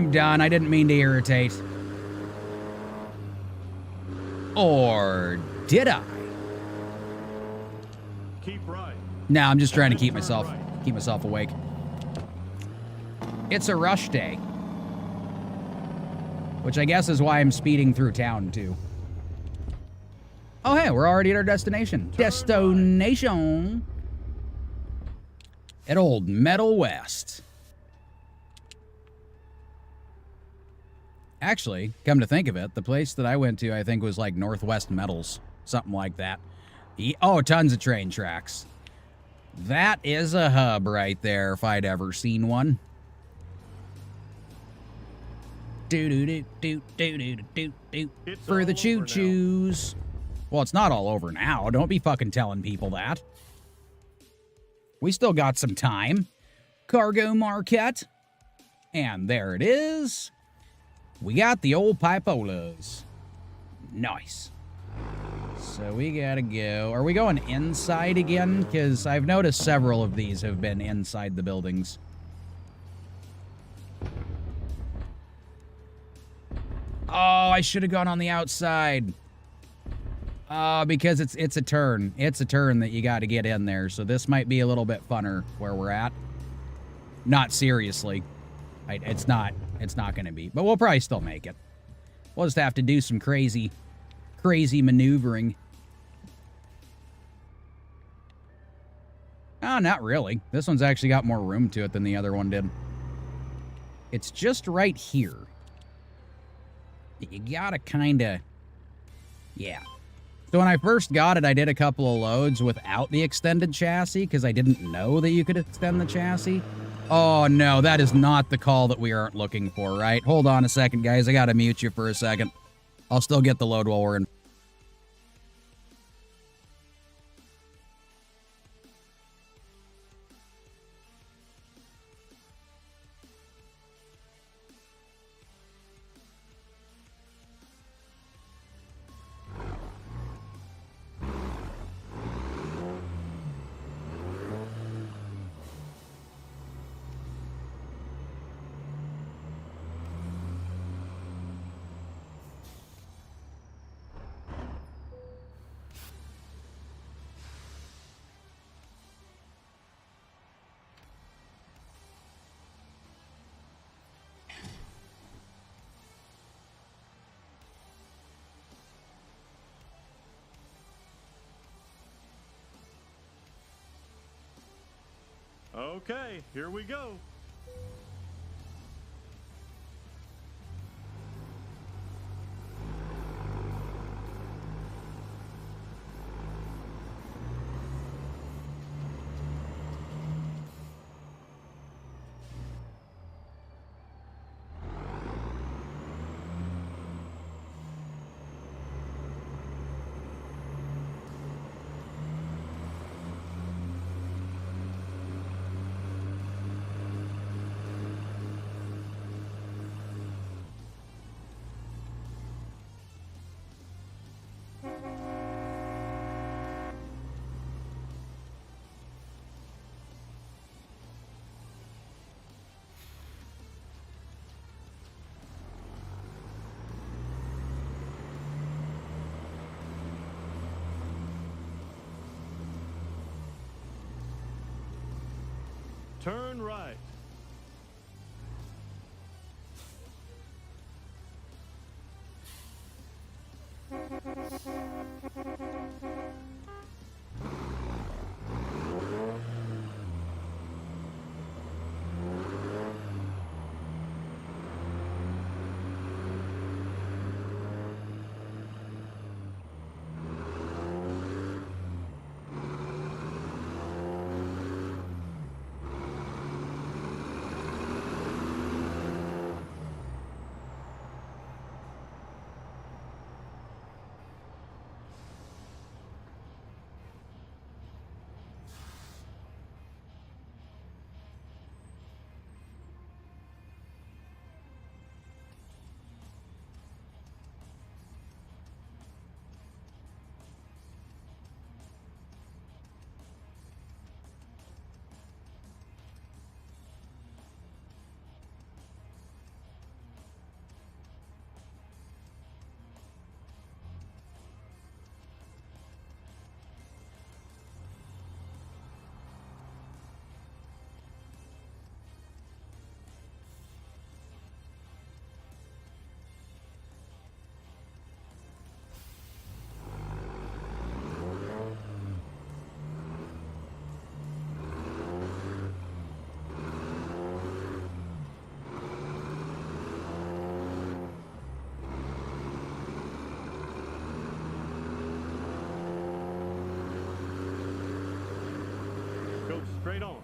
didn't mean to irritate. Or did I? Keep right. No, I'm just trying to keep myself awake. It's a rush day. Which I guess is why I'm speeding through town, too. Oh, hey, we're already at our destination. Destination. At Old Metal West. Actually, come to think of it, the place that I went to, I think, was like Northwest Metals. Something like that. Oh, tons of train tracks. That is a hub right there, if I'd ever seen one. Do-do-do-do-do-do-do-do. For the choo-choos. Well, it's not all over now. Don't be fucking telling people that. We still got some time. Cargo Marquette. And there it is. We got the old pipolas. Nice. So we gotta go. Are we going inside again? Because I've noticed several of these have been inside the buildings. Oh, I should have gone on the outside. Because it's a turn. It's a turn that you got to get in there. So this might be a little bit funner where we're at. Not seriously. It's not going to be. But we'll probably still make it. We'll just have to do some crazy maneuvering. Oh, not really. This one's actually got more room to it than the other one did. It's just right here. You gotta kinda... Yeah. So when I first got it, I did a couple of loads without the extended chassis, because I didn't know that you could extend the chassis. Oh, no, that is not the call that we aren't looking for, right? Hold on a second, guys. I gotta mute you for a second. I'll still get the load while we're in... Okay, here we go. Turn right. Go straight on.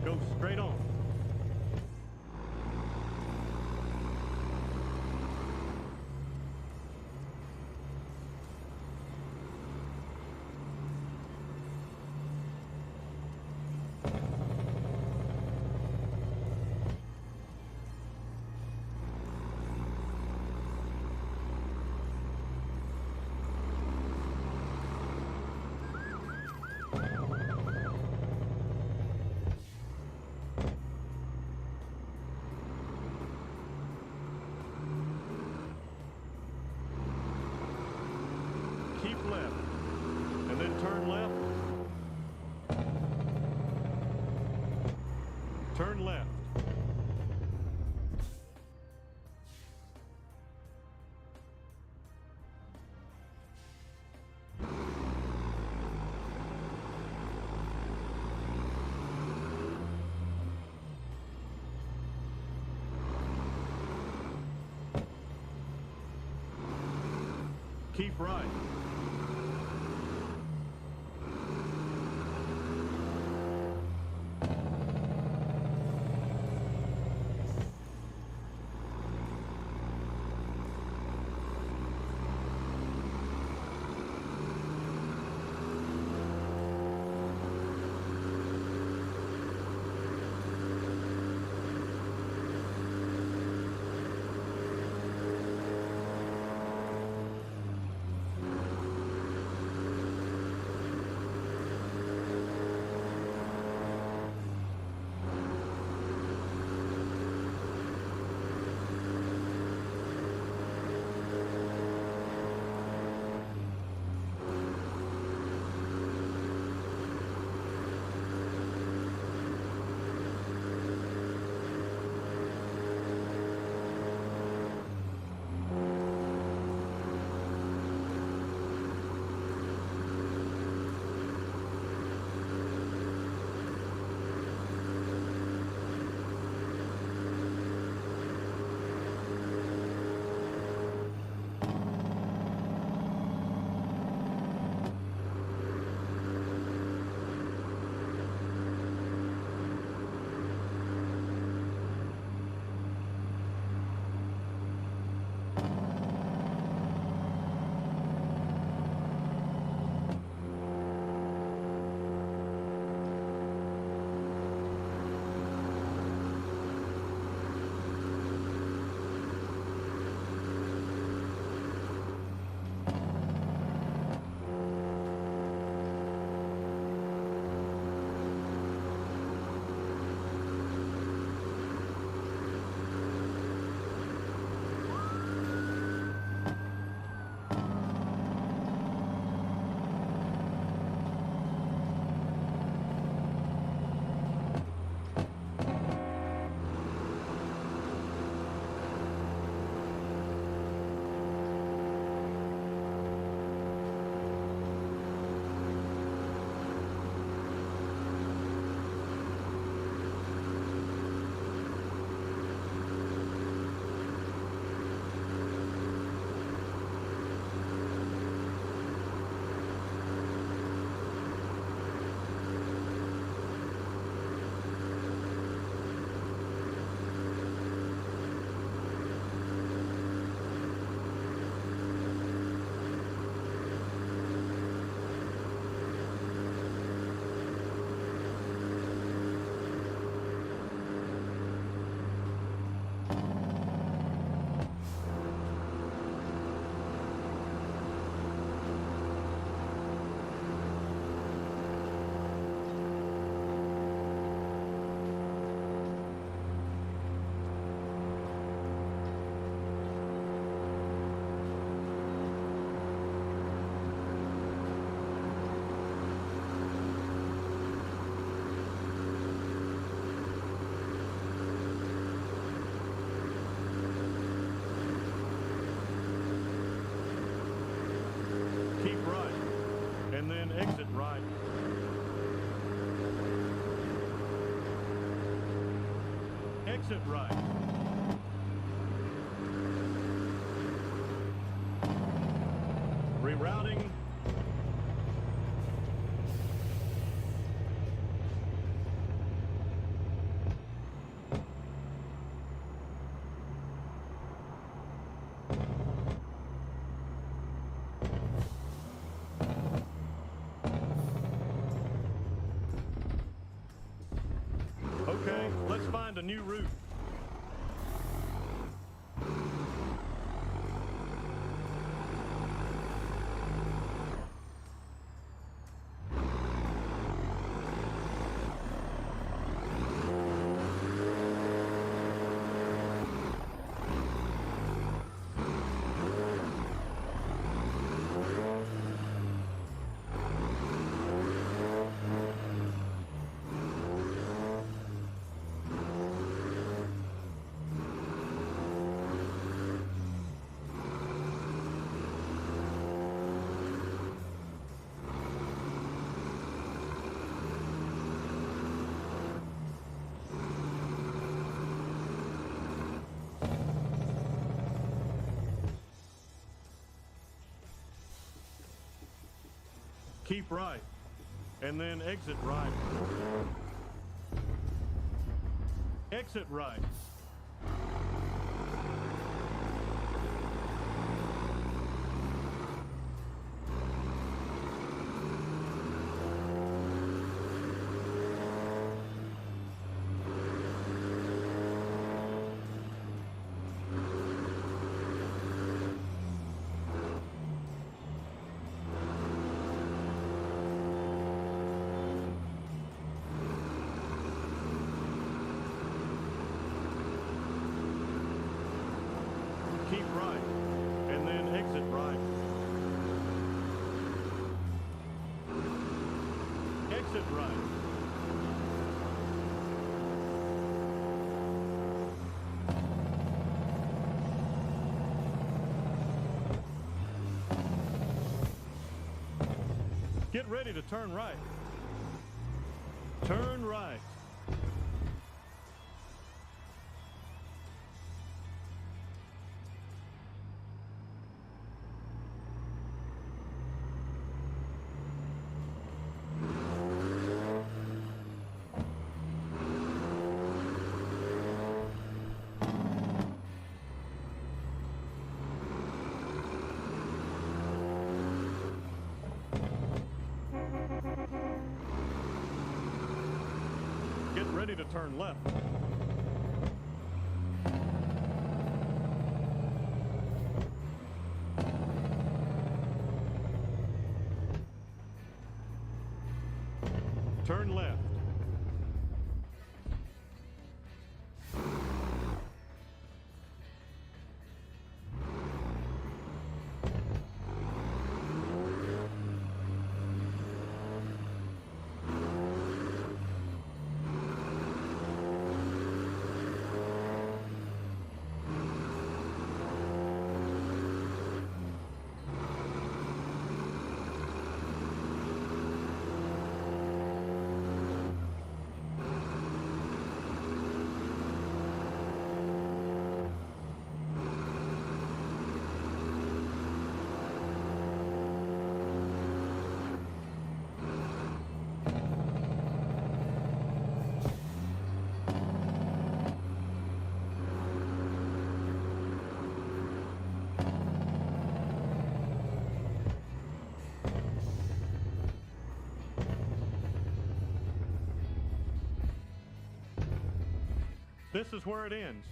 Go straight on. Keep left, and then turn left. Turn left. Keep right. right. Exit right. Rerouting. Okay, let's find a new route. Keep right, and then exit right. Exit right. Keep right, and then exit right. Exit right. Get ready to turn right. Turn right. Get ready to turn left. Turn left. This is where it ends.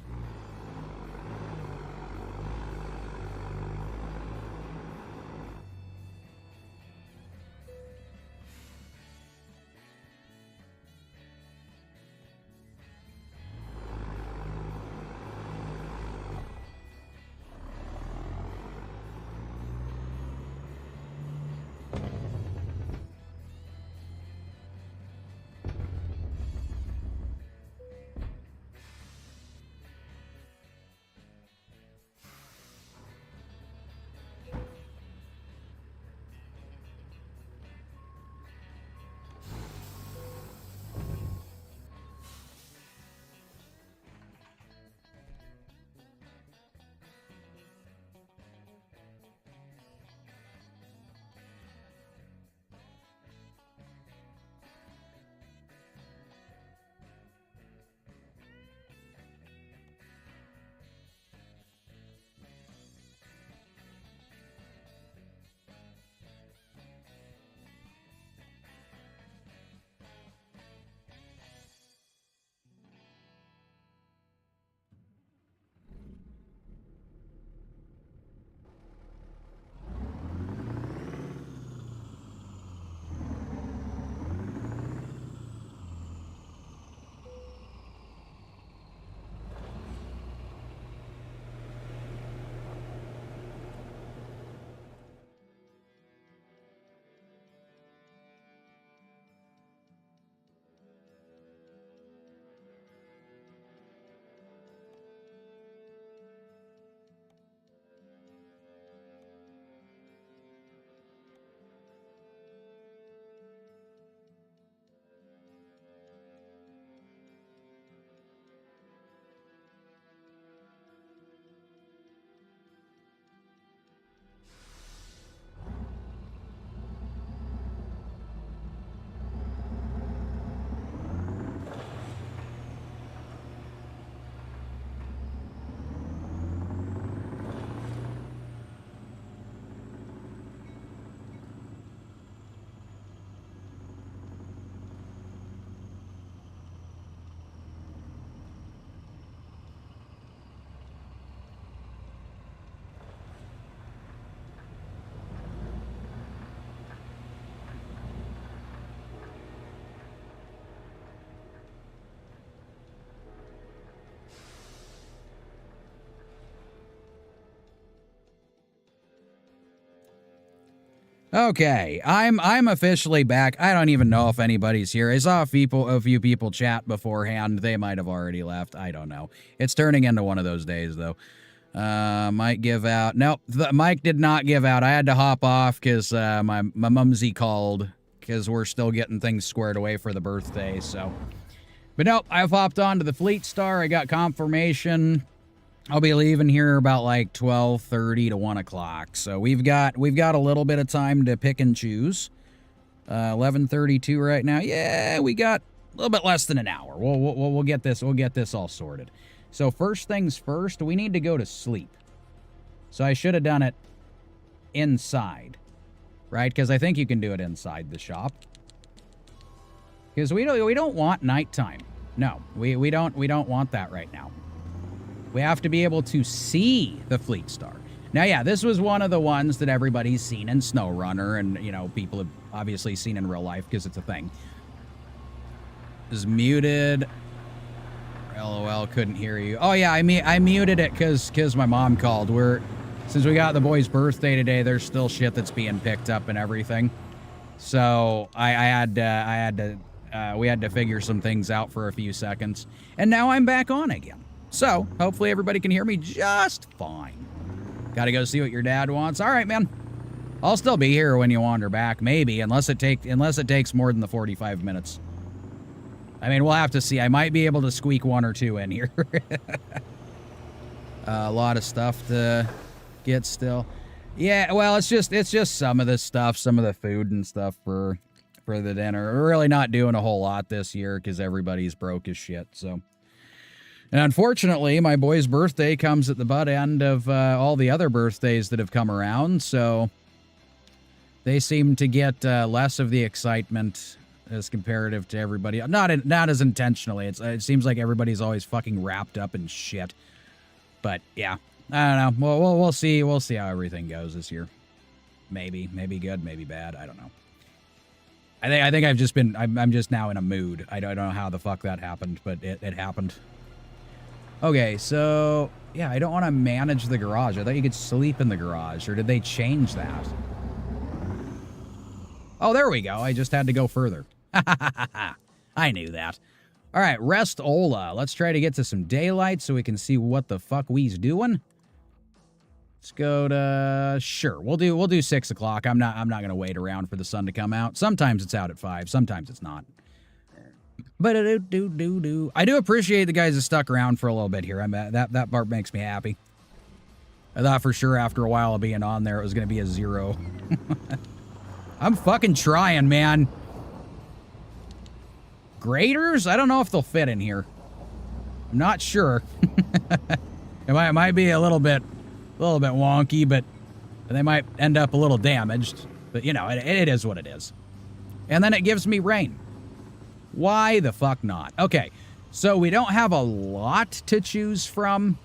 Okay, I'm officially back. I don't even know if anybody's here. I saw a few people chat beforehand. They might have already left. I don't know. It's turning into one of those days, though. Might give out. Nope, the mic did not give out. I had to hop off because my mumsy called because we're still getting things squared away for the birthday. So, but nope, I've hopped on to the Fleetstar. I got confirmation. I'll be leaving here about like 12:30 to 1 o'clock. So we've got a little bit of time to pick and choose. 11:32 right now. Yeah, we got a little bit less than an hour. We'll get this all sorted. So first things first, we need to go to sleep. So I should have done it inside, right? Because I think you can do it inside the shop. Because we don't want nighttime. No, we don't want that right now. We have to be able to see the Fleetstar. Now, yeah, this was one of the ones that everybody's seen in SnowRunner, and, you know, people have obviously seen in real life because it's a thing. Is muted. LOL, couldn't hear you. Oh, yeah, I muted it because my mom called. Since we got the boy's birthday today, there's still shit that's being picked up and everything. So we had to figure some things out for a few seconds. And now I'm back on again. So, hopefully everybody can hear me just fine. Gotta go see what your dad wants. All right, man. I'll still be here when you wander back, maybe, unless it takes more than the 45 minutes. I mean, we'll have to see. I might be able to squeak one or two in here. A lot of stuff to get still. Yeah, well, it's just some of the stuff, some of the food and stuff for the dinner. We're really not doing a whole lot this year because everybody's broke as shit, so... And unfortunately, my boy's birthday comes at the butt end of all the other birthdays that have come around, so they seem to get less of the excitement as comparative to everybody. Not as intentionally. It seems like everybody's always fucking wrapped up in shit. But yeah, I don't know. We'll see. We'll see how everything goes this year. Maybe good, maybe bad. I don't know. I think I'm just now in a mood. I don't know how the fuck that happened, but it happened. Okay, so, yeah, I don't want to manage the garage. I thought you could sleep in the garage, or did they change that? Oh, there we go. I just had to go further. I knew that. All right, rest Ola. Let's try to get to some daylight so we can see what the fuck we's doing. Let's go to... Sure, we'll do 6 o'clock. I'm not going to wait around for the sun to come out. Sometimes it's out at 5. Sometimes it's not. But I do appreciate the guys that stuck around for a little bit here. That part makes me happy. I thought for sure after a while of being on there it was going to be a 0. I'm fucking trying, man. Graders? I don't know if they'll fit in here. I'm not sure. It might be a little bit wonky, but they might end up a little damaged. But you know, it is what it is. And then it gives me rain. Why the fuck not? Okay, so we don't have a lot to choose from.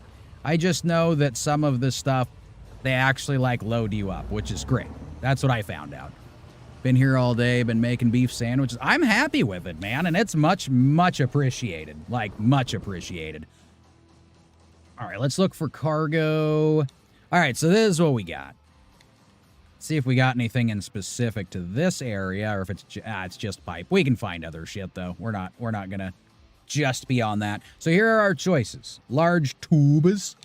I just know that some of the stuff, they actually like load you up, which is great. That's what I found out. Been here all day, been making beef sandwiches. I'm happy with it, man, and it's much, much appreciated. Like, much appreciated. All right, let's look for cargo. All right, so this is what we got. See if we got anything in specific to this area, or if it's just pipe. We can find other shit though. We're not gonna just be on that. So here are our choices: large tubes,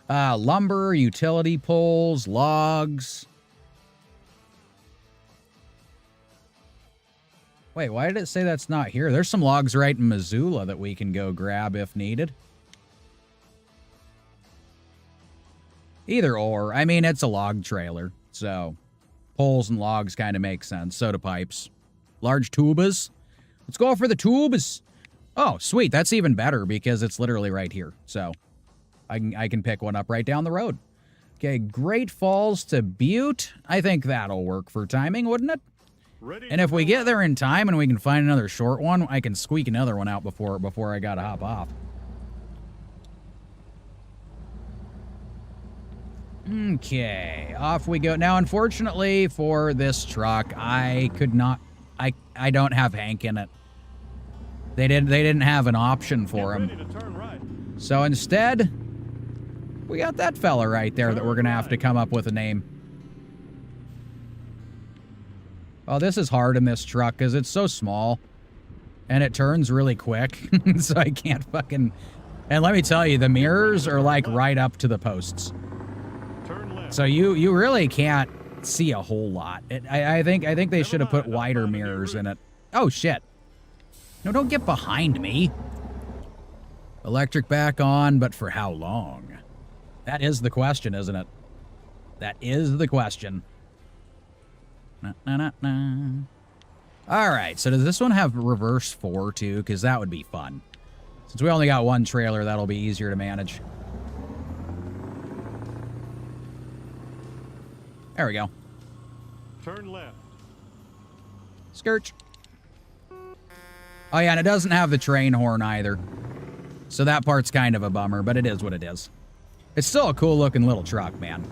lumber, utility poles, logs. Wait, why did it say that's not here? There's some logs right in Missoula that we can go grab if needed. Either or. I mean, it's a log trailer. So, poles and logs kind of make sense. So do pipes. Large tubas. Let's go for the tubas. Oh, sweet. That's even better because it's literally right here. So, I can pick one up right down the road. Okay, Great Falls to Butte. I think that'll work for timing, wouldn't it? And if we get there in time and we can find another short one, I can squeak another one out before I gotta hop off. Okay, off we go. Now, unfortunately for this truck, I don't have Hank in it. They didn't have an option for him. So instead, we got that fella right there that we're gonna have to come up with a name. Oh, this is hard in this truck because it's so small. And it turns really quick. So I can't fucking... And let me tell you, the mirrors are like right up to the posts. Turn left. So you really can't see a whole lot. I think they should have put wider mirrors in it. Oh, shit. No, don't get behind me. Electric back on, but for how long? That is the question, isn't it? That is the question. All right, so does this one have reverse 4 too? Because that would be fun. Since we only got one trailer, that'll be easier to manage. There we go. Turn left. Skirt. Oh yeah, and it doesn't have the train horn either. So that part's kind of a bummer, but it is what it is. It's still a cool looking little truck, man.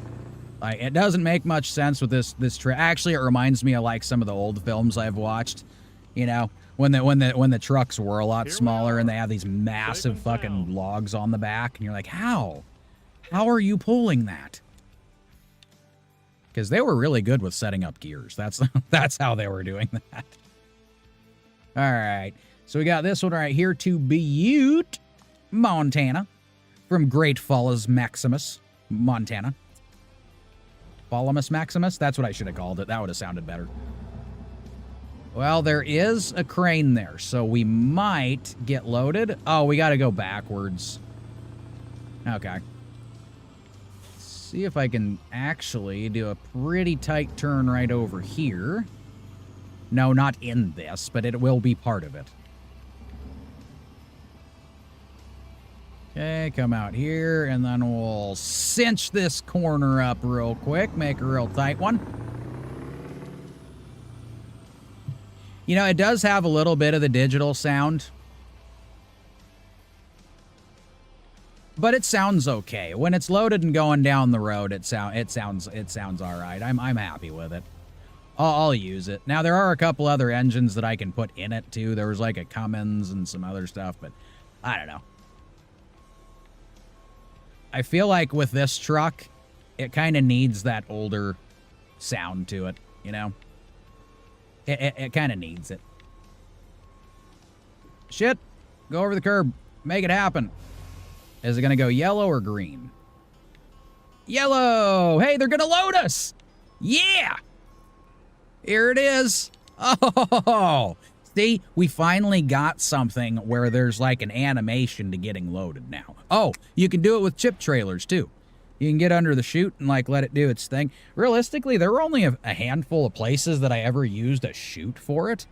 Like, it doesn't make much sense with this truck. Actually, it reminds me of like some of the old films I've watched. You know, when the trucks were a lot smaller and they have these massive fucking logs on the back, and you're like, how are you pulling that? Because they were really good with setting up gears. That's how they were doing that. All right, so we got this one right here to Butte, Montana, from Great Falls Maximus, Montana. Fallimus Maximus? That's what I should have called it. That would have sounded better. Well, there is a crane there, so we might get loaded. Oh, we got to go backwards. Okay. Let's see if I can actually do a pretty tight turn right over here. No, not in this, but it will be part of it. Okay, come out here, and then we'll cinch this corner up real quick, make a real tight one. You know, it does have a little bit of the digital sound, but it sounds okay. When it's loaded and going down the road, it sounds all right. I'm happy with it. I'll use it. Now, there are a couple other engines that I can put in it, too. There was like a Cummins and some other stuff, but I don't know. I feel like with this truck, it kind of needs that older sound to it, you know? It kind of needs it. Shit. Go over the curb. Make it happen. Is it going to go yellow or green? Yellow! Hey, they're going to load us! Yeah! Here it is. Oh! See, we finally got something where there's like an animation to getting loaded now. Oh, you can do it with chip trailers too. You can get under the chute and like let it do its thing. Realistically, there were only a handful of places that I ever used a chute for it.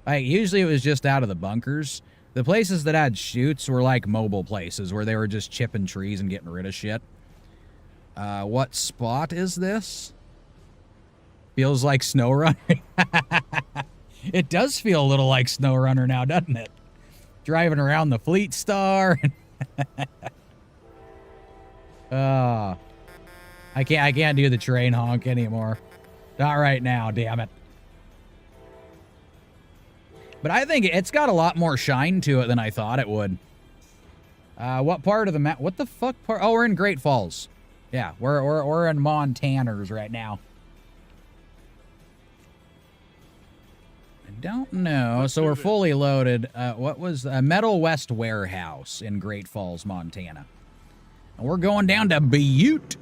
Usually it was just out of the bunkers. The places that had chutes were like mobile places where they were just chipping trees and getting rid of shit. What spot is this? Feels like SnowRunner. It does feel a little like SnowRunner now, doesn't it? Driving around the Fleetstar. I can't do the train honk anymore. Not right now, damn it. But I think it's got a lot more shine to it than I thought it would. What part of the map? What the fuck part? Oh, we're in Great Falls. Yeah, we're in Montaners right now. Don't know. So we're fully loaded. What was a Metal West Warehouse in Great Falls, Montana? And we're going down to Butte.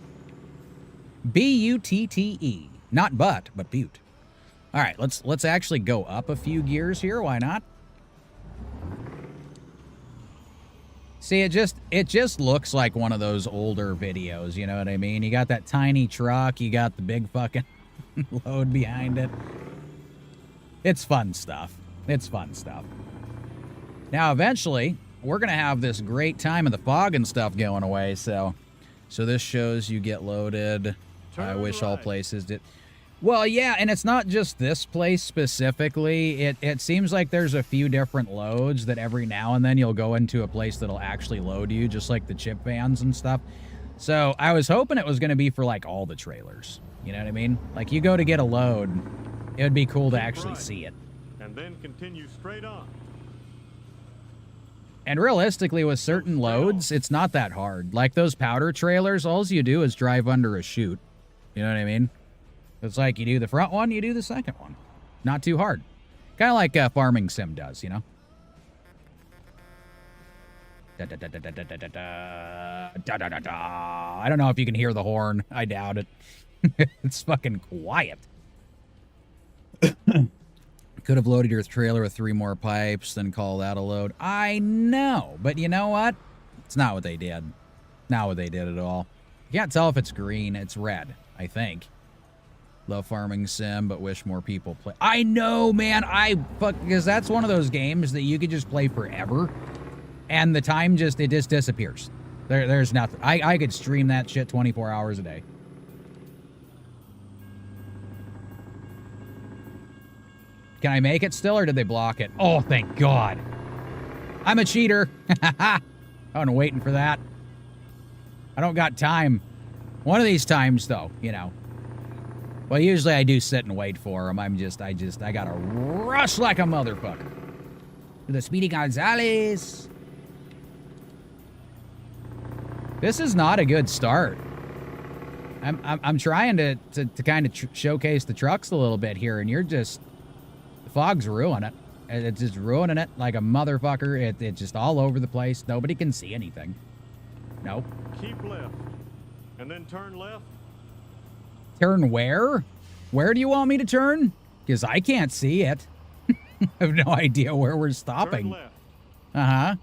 B-U-T-T-E. Not but Butte. All right, let's actually go up a few gears here. Why not? See, it just looks like one of those older videos. You know what I mean? You got that tiny truck. You got the big fucking load behind it. It's fun stuff. It's fun stuff. Now, eventually, we're going to have this great time of the fog and stuff going away, so this shows you get loaded. I wish all places did. Well, yeah, and it's not just this place specifically. It seems like there's a few different loads that every now and then you'll go into a place that'll actually load you, just like the chip vans and stuff. So I was hoping it was going to be for, like, all the trailers. You know what I mean? Like, you go to get a load... It would be cool to actually see it. And then continue straight on. And realistically, with certain loads, it's not that hard. Like those powder trailers, all you do is drive under a chute. You know what I mean? It's like you do the front one, you do the second one. Not too hard. Kind of like Farming Sim does, you know? Da, da, da, da, da, da, da, da, da, da, da, da. I don't know if you can hear the horn. I doubt it. It's fucking quiet. Could have loaded your trailer with 3 more pipes, then call that a load. I know, but you know what? It's not what they did. Not what they did at all. You can't tell if it's green. It's red, I think. Love Farming Sim, but wish more people play. I know, man. Because that's one of those games that you could just play forever, and the time it just disappears. There's nothing. I could stream that shit 24 hours a day. Can I make it still, or did they block it? Oh, thank God. I'm a cheater. I've been waiting for that. I don't got time. One of these times, though, you know. Well, usually I do sit and wait for them. I gotta rush like a motherfucker. To the Speedy Gonzales. This is not a good start. I'm trying to kind of showcase the trucks a little bit here, and you're just... The fog's ruining it. It's just ruining it like a motherfucker. It's just all over the place. Nobody can see anything. Nope. Keep left, and then turn left. Turn where? Where do you want me to turn? Because I can't see it. I have no idea where we're stopping. Turn left. Uh-huh.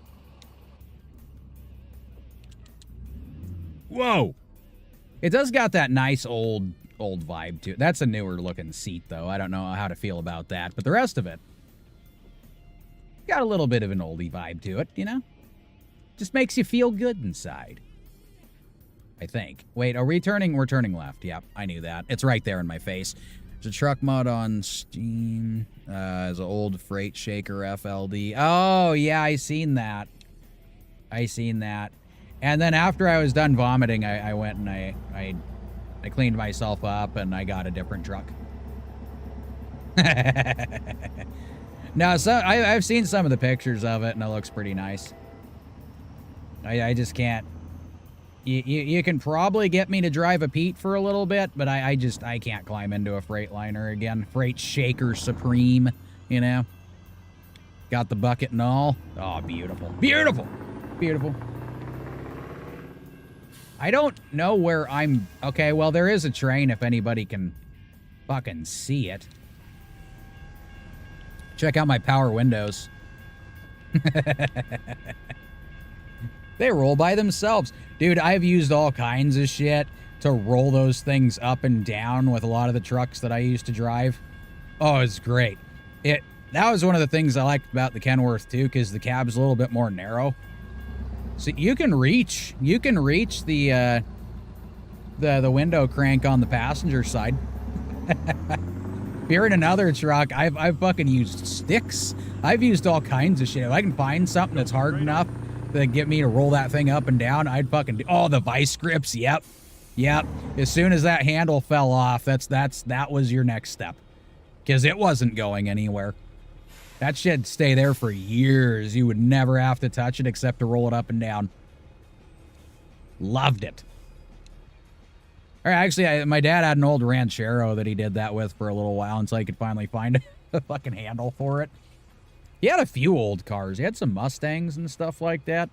Whoa. It does got that nice old vibe to it. That's a newer looking seat, though. I don't know how to feel about that. But the rest of it got a little bit of an oldie vibe to it, you know? Just makes you feel good inside. I think. Wait, are we turning? We're turning left. Yep, I knew that. It's right there in my face. There's a truck mod on Steam. There's an old Freight Shaker FLD. Oh, yeah, I seen that. And then after I was done vomiting, I went and I cleaned myself up and I got a different truck. No, so I've seen some of the pictures of it and it looks pretty nice. I just can't. You can probably get me to drive a Pete for a little bit, but I can't climb into a Freightliner again. Freight Shaker Supreme, you know. Got the bucket and all. Oh, beautiful. Beautiful. Beautiful. I don't know where I'm... Okay, well, there is a train if anybody can fucking see it. Check out my power windows. They roll by themselves. Dude, I've used all kinds of shit to roll those things up and down with a lot of the trucks that I used to drive. Oh, it's great. That was one of the things I liked about the Kenworth, too, because the cab's a little bit more narrow. So you can reach the window crank on the passenger side. If you're in another truck, I've fucking used sticks. I've used all kinds of shit. If I can find something that's hard enough to get me to roll that thing up and down, I'd fucking do. Oh, the vice grips. Yep. As soon as that handle fell off, that was your next step, because it wasn't going anywhere. That shit'd stay there for years. You would never have to touch it except to roll it up and down. Loved it. Or actually, my dad had an old Ranchero that he did that with for a little while until he could finally find a fucking handle for it. He had a few old cars. He had some Mustangs and stuff like that.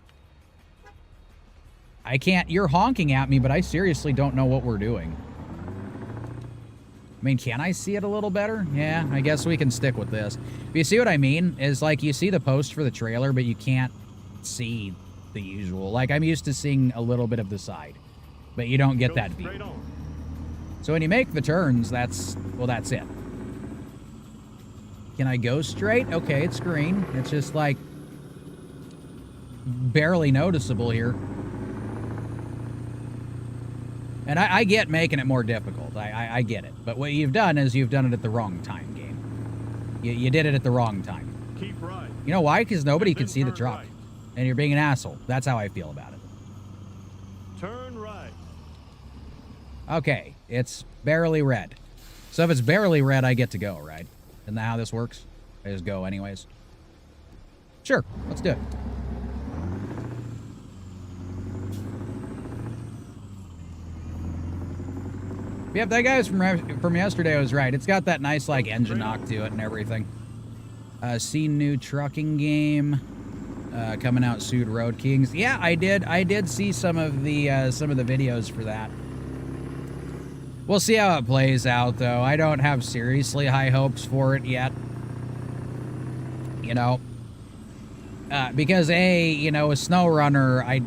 I can't... You're honking at me, but I seriously don't know what we're doing. I mean, can I see it a little better? Yeah, I guess we can stick with this. If you see what I mean, is like you see the post for the trailer, but you can't see the usual. Like, I'm used to seeing a little bit of the side, but you don't get that view. So when you make the turns, that's it. Can I go straight? Okay, it's green. It's just like barely noticeable here. And I get making it more difficult. I get it. But what you've done is you've done it at the wrong time, game. You did it at the wrong time. Keep right. You know why? Because nobody can see the turn truck. right. And you're being an asshole. That's how I feel about it. Turn right. Okay, it's barely red. So if it's barely red, I get to go, right? Isn't that how this works? I just go anyways. Sure, let's do it. Yep, that guy from yesterday was right. It's got that nice, like, engine knock to it and everything. Seen new trucking game coming out soon, Road Kings. Yeah, I did see some of the videos for that. We'll see how it plays out, though. I don't have seriously high hopes for it yet. You know, because you know, with SnowRunner,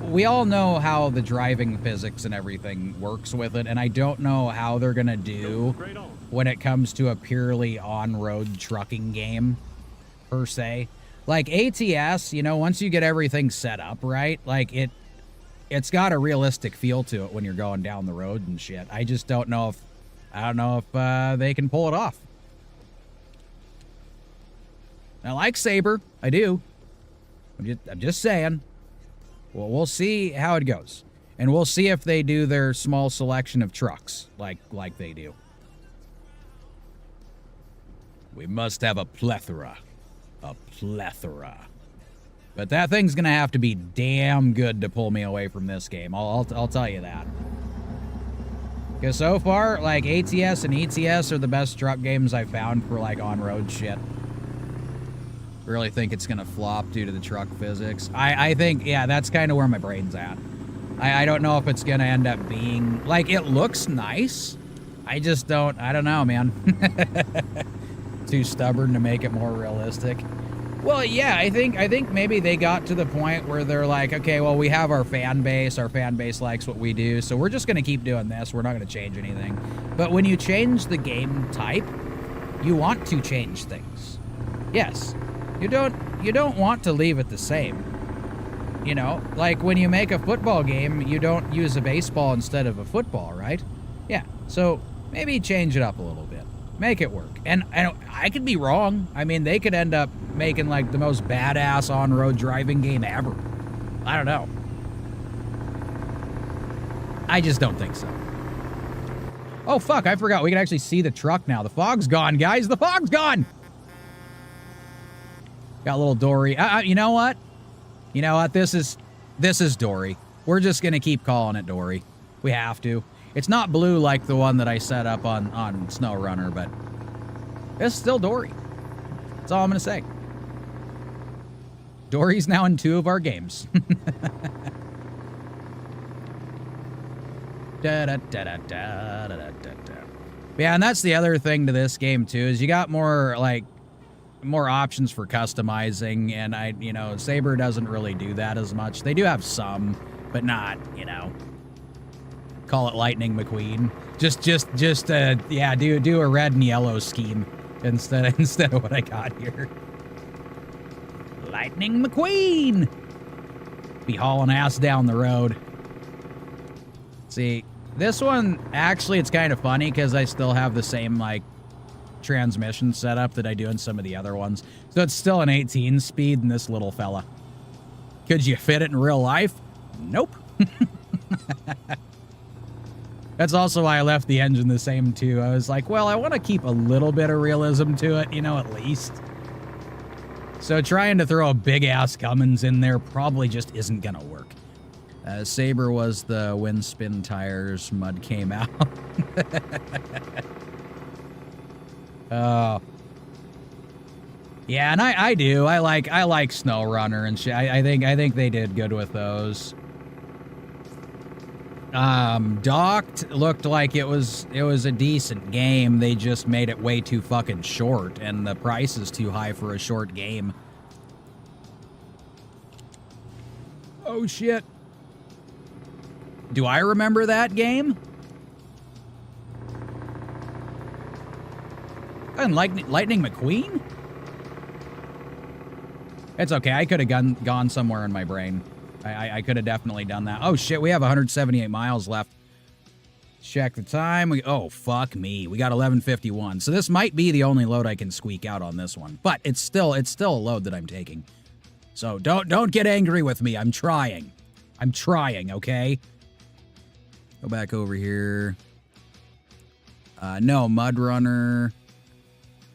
we all know how the driving physics and everything works with it, and I don't know how they're gonna do when it comes to a purely on-road trucking game, per se. Like ATS, you know, once you get everything set up right, like it's got a realistic feel to it when you're going down the road and shit. I just don't know if they can pull it off. I like Saber, I do. I'm just saying. Well, we'll see how it goes. And we'll see if they do their small selection of trucks like they do. We must have a plethora. A plethora. But that thing's gonna have to be damn good to pull me away from this game. I'll tell you that. Because so far, like, ATS and ETS are the best truck games I've found for, like, on-road shit. Really think it's gonna flop due to the truck physics. I think, yeah, that's kind of where my brain's at. I don't know if it's gonna end up being, like, it looks nice. I don't know, man. Too stubborn to make it more realistic. Well, yeah, I think maybe they got to the point where they're like, okay, well, we have our fan base likes what we do, so we're just gonna keep doing this. We're not gonna change anything. But when you change the game type, you want to change things. Yes. You don't want to leave it the same. You know, like when you make a football game, you don't use a baseball instead of a football, right? Yeah. So maybe change it up a little bit. Make it work. And I could be wrong. I mean, they could end up making like the most badass on-road driving game ever. I don't know. I just don't think so. Oh, fuck, I forgot. We can actually see the truck now. The fog's gone, guys. The fog's gone! Got a little Dory. You know what? You know what? This is Dory. We're just gonna keep calling it Dory. We have to. It's not blue like the one that I set up on SnowRunner, but it's still Dory. That's all I'm gonna say. Dory's now in 2 of our games. Yeah, and that's the other thing to this game too, is you got more options for customizing, and you know, Saber doesn't really do that as much. They do have some, but not, you know, call it Lightning McQueen. Just yeah, do a red and yellow scheme instead of what I got here. Lightning McQueen! Be hauling ass down the road. See, this one, actually, it's kind of funny because I still have the same, like, transmission setup that I do in some of the other ones. So it's still an 18 speed in this little fella. Could you fit it in real life? Nope. That's also why I left the engine the same too. I was like, well, I want to keep a little bit of realism to it, you know, at least. So trying to throw a big ass Cummins in there probably just isn't gonna work. Saber was the wind spin tires. Mud came out. Oh. Yeah, and I do. I like SnowRunner and shit. I think they did good with those. Docked looked like it was a decent game. They just made it way too fucking short, and the price is too high for a short game. Oh shit. Do I remember that game? And Lightning McQueen? It's okay. I could have gone somewhere in my brain. I could have definitely done that. Oh, shit. We have 178 miles left. Check the time. Oh, fuck me. We got 11:51. So this might be the only load I can squeak out on this one. But it's still a load that I'm taking. So don't get angry with me. I'm trying. I'm trying, okay? Go back over here. No, Mud Runner.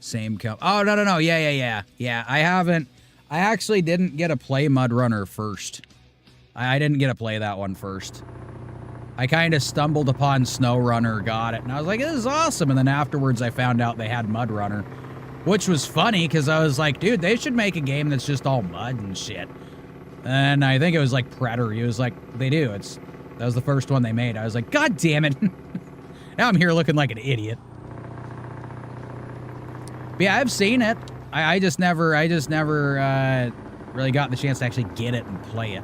Same oh, no. Yeah. I actually didn't get to play Mud Runner first. I didn't get to play that one first. I kind of stumbled upon SnowRunner, got it, and I was like, this is awesome. And then afterwards I found out they had Mud Runner, which was funny because I was like, dude, they should make a game that's just all mud and shit. And I think it was like Predator. He was like, they do. That was the first one they made. I was like, God damn it. Now I'm here looking like an idiot. But yeah, I've seen it. I just never really got the chance to actually get it and play it.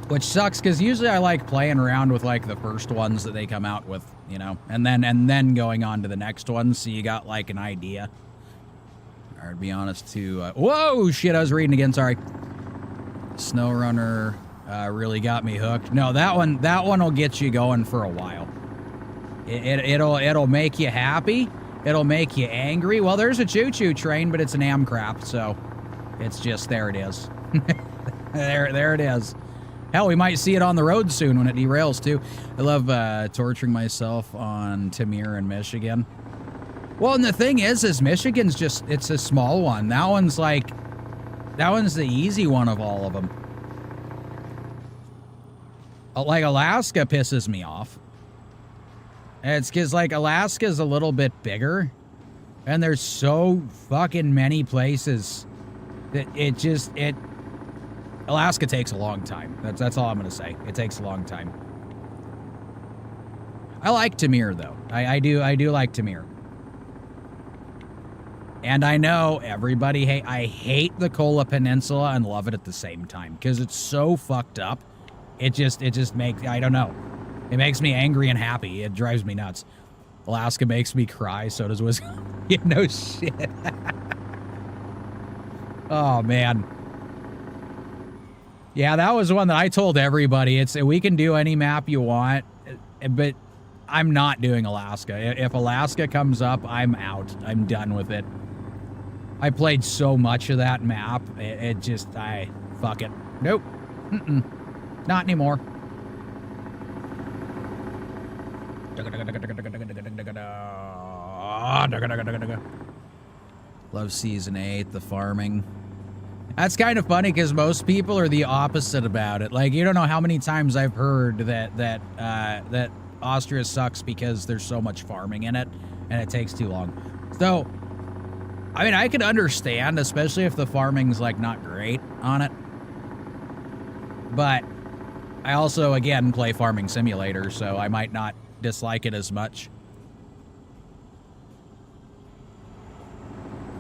Which sucks, because usually I like playing around with like the first ones that they come out with, you know, and then going on to the next ones, so you got like an idea. Or to be honest, too. Whoa, shit! I was reading again. Sorry. SnowRunner really got me hooked. No, that one will get you going for a while. It'll make you happy. It'll make you angry. Well, there's a choo-choo train, but it's an Amcraft, so it's just there. It is. there it is. Hell, we might see it on the road soon when it derails, too. I love torturing myself on Tamir in Michigan. Well, and the thing is Michigan's just, it's a small one. That one's the easy one of all of them. Like, Alaska pisses me off. It's because, like, Alaska's a little bit bigger. And there's so fucking many places that Alaska takes a long time. That's all I'm gonna say. It takes a long time. I like Tamir though. I do like Tamir. And I know everybody I hate the Kola Peninsula and love it at the same time because it's so fucked up. It just makes, I don't know. It makes me angry and happy. It drives me nuts. Alaska makes me cry. So does Wisconsin. You know, shit. Oh man. Yeah, that was one that I told everybody. We can do any map you want, but I'm not doing Alaska. If Alaska comes up, I'm out. I'm done with it. I played so much of that map. Fuck it. Nope. Not anymore. Love Season 8, the farming. That's kind of funny because most people are the opposite about it. Like, you don't know how many times I've heard that Austria sucks because there's so much farming in it and it takes too long. So, I mean, I could understand, especially if the farming's like not great on it. But I also, again, play Farming Simulator, so I might not dislike it as much.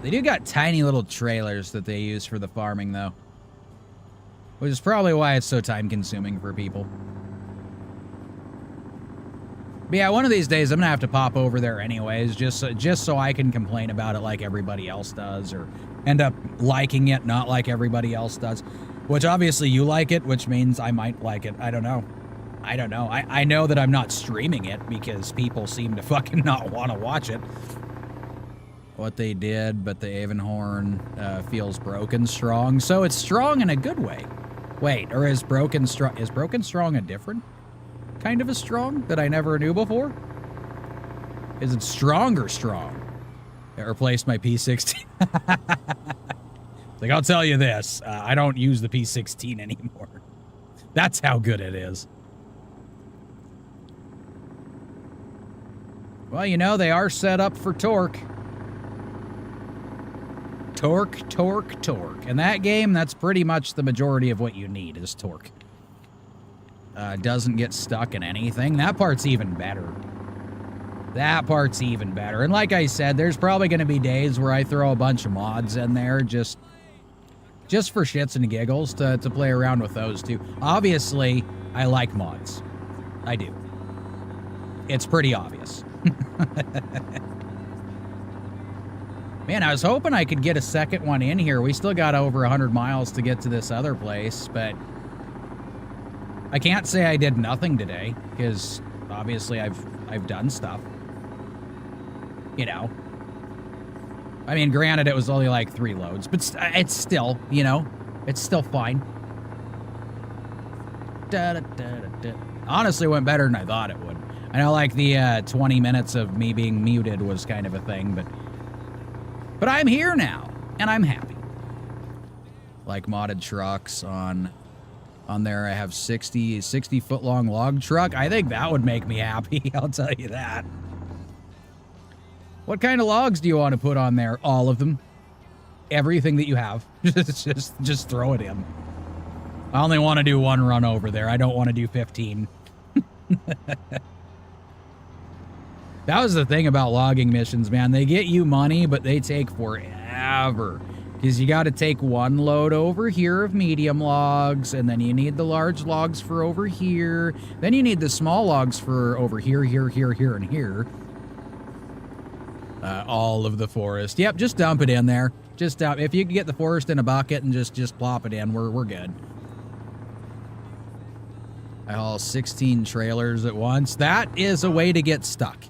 They do got tiny little trailers that they use for the farming, though. Which is probably why it's so time-consuming for people. But yeah, one of these days I'm gonna have to pop over there anyways, just so I can complain about it like everybody else does, or end up liking it, not like everybody else does. Which obviously you like it, which means I might like it. I don't know. I know that I'm not streaming it because people seem to fucking not want to watch it. What they did, but the Avonhorn feels broken strong. So it's strong in a good way. Wait, or is broken strong a different kind of a strong that I never knew before? Is it strong or strong? It replaced my P16. Like, I'll tell you this, I don't use the P16 anymore. That's how good it is. Well, you know, they are set up for torque. Torque, torque, torque. In that game, that's pretty much the majority of what you need is torque. Doesn't get stuck in anything. That part's even better. That part's even better. And like I said, there's probably going to be days where I throw a bunch of mods in there just for shits and giggles to play around with those too. Obviously, I like mods. I do. It's pretty obvious. Man, I was hoping I could get a second one in here. We still got over 100 miles to get to this other place, but I can't say I did nothing today because obviously I've done stuff. You know. I mean, granted, it was only like 3 loads, but it's still, you know, it's still fine. Honestly, went better than I thought it would. I know, like, the 20 minutes of me being muted was kind of a thing, but I'm here now, and I'm happy. Like modded trucks on On there, I have 60 foot long log truck. I think that would make me happy. I'll tell you that. What kind of logs do you want to put on there? All of them. Everything that you have. just throw it in. I only want to do one run over there. I don't want to do 15. That was the thing about logging missions, man. They get you money, but they take forever. Because you got to take one load over here of medium logs, and then you need the large logs for over here. Then you need the small logs for over here, here, and here. All of the forest. Yep, just dump it in there. Just dump. If you can get the forest in a bucket and just plop it in, we're good. I haul 16 trailers at once. That is a way to get stuck.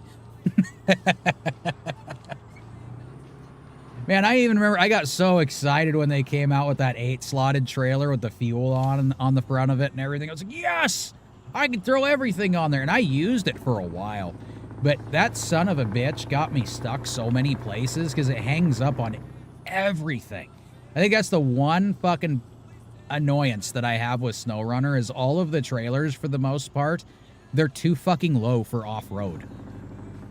Man, I even remember I got so excited when they came out with that 8-slotted trailer with the fuel on the front of it and everything. I was like, yes! I can throw everything on there. And I used it for a while. But that son of a bitch got me stuck so many places because it hangs up on everything. I think that's the one fucking annoyance that I have with SnowRunner is all of the trailers, for the most part, they're too fucking low for off-road.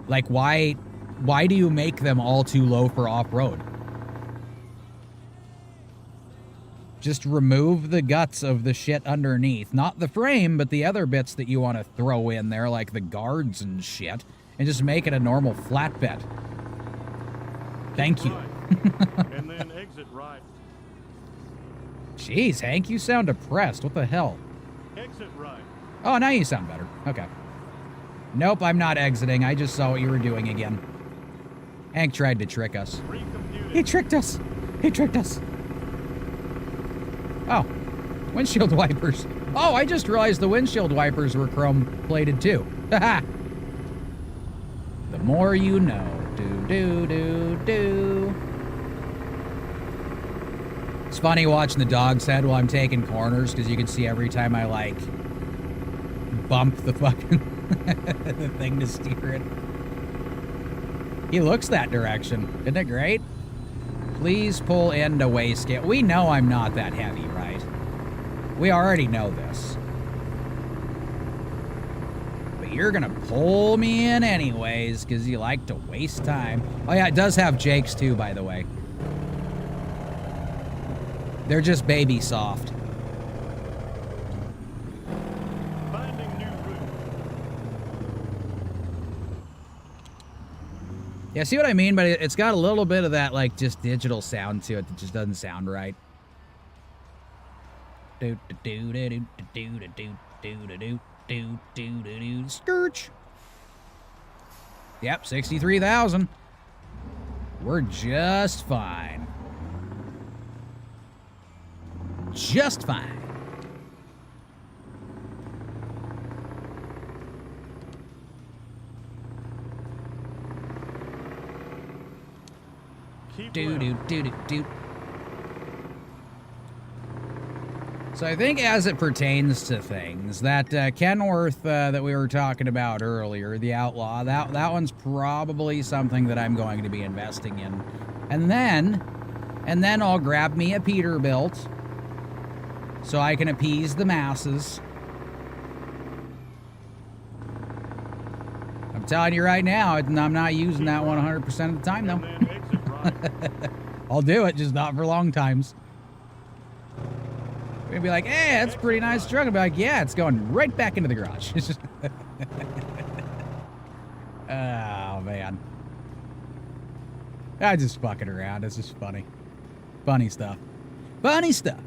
Like, why do you make them all too low for off-road? Just remove the guts of the shit underneath. Not the frame, but the other bits that you want to throw in there, like the guards and shit, and just make it a normal flatbed. Thank you. And then exit right. Jeez, Hank, you sound depressed. What the hell? Exit right. Oh, now you sound better. Okay. Nope, I'm not exiting. I just saw what you were doing again. Hank tried to trick us. He tricked us. He tricked us. Oh, windshield wipers. Oh, I just realized the windshield wipers were chrome-plated too. Haha. The more you know. Do. It's funny watching the dog's head while I'm taking corners because you can see every time I, like, bump the fucking the thing to steer it. He looks that direction. Isn't it great? Please pull into wastegate. We know I'm not that heavy, right? We already know this. But you're gonna pull me in anyways because you like to waste time. Oh yeah, it does have Jake's too, by the way. They're just baby soft. Finding new route. Yeah, see what I mean? But it's got a little bit of that, like, just digital sound to it that just doesn't sound right. Scourge. Yep, 63,000. We're just fine. Just fine. Do. So I think as it pertains to things, that Kenworth that we were talking about earlier, the Outlaw, that one's probably something that I'm going to be investing in. And then I'll grab me a Peterbilt so I can appease the masses. I'm telling you right now, I'm not using that 100% of the time, though. And then exit right. I'll do it, just not for long times. We're gonna be like, hey, that's a pretty nice truck. I'll be like, yeah, it's going right back into the garage. It's just oh, man. I just fucking around. It's just funny. Funny stuff. Funny stuff.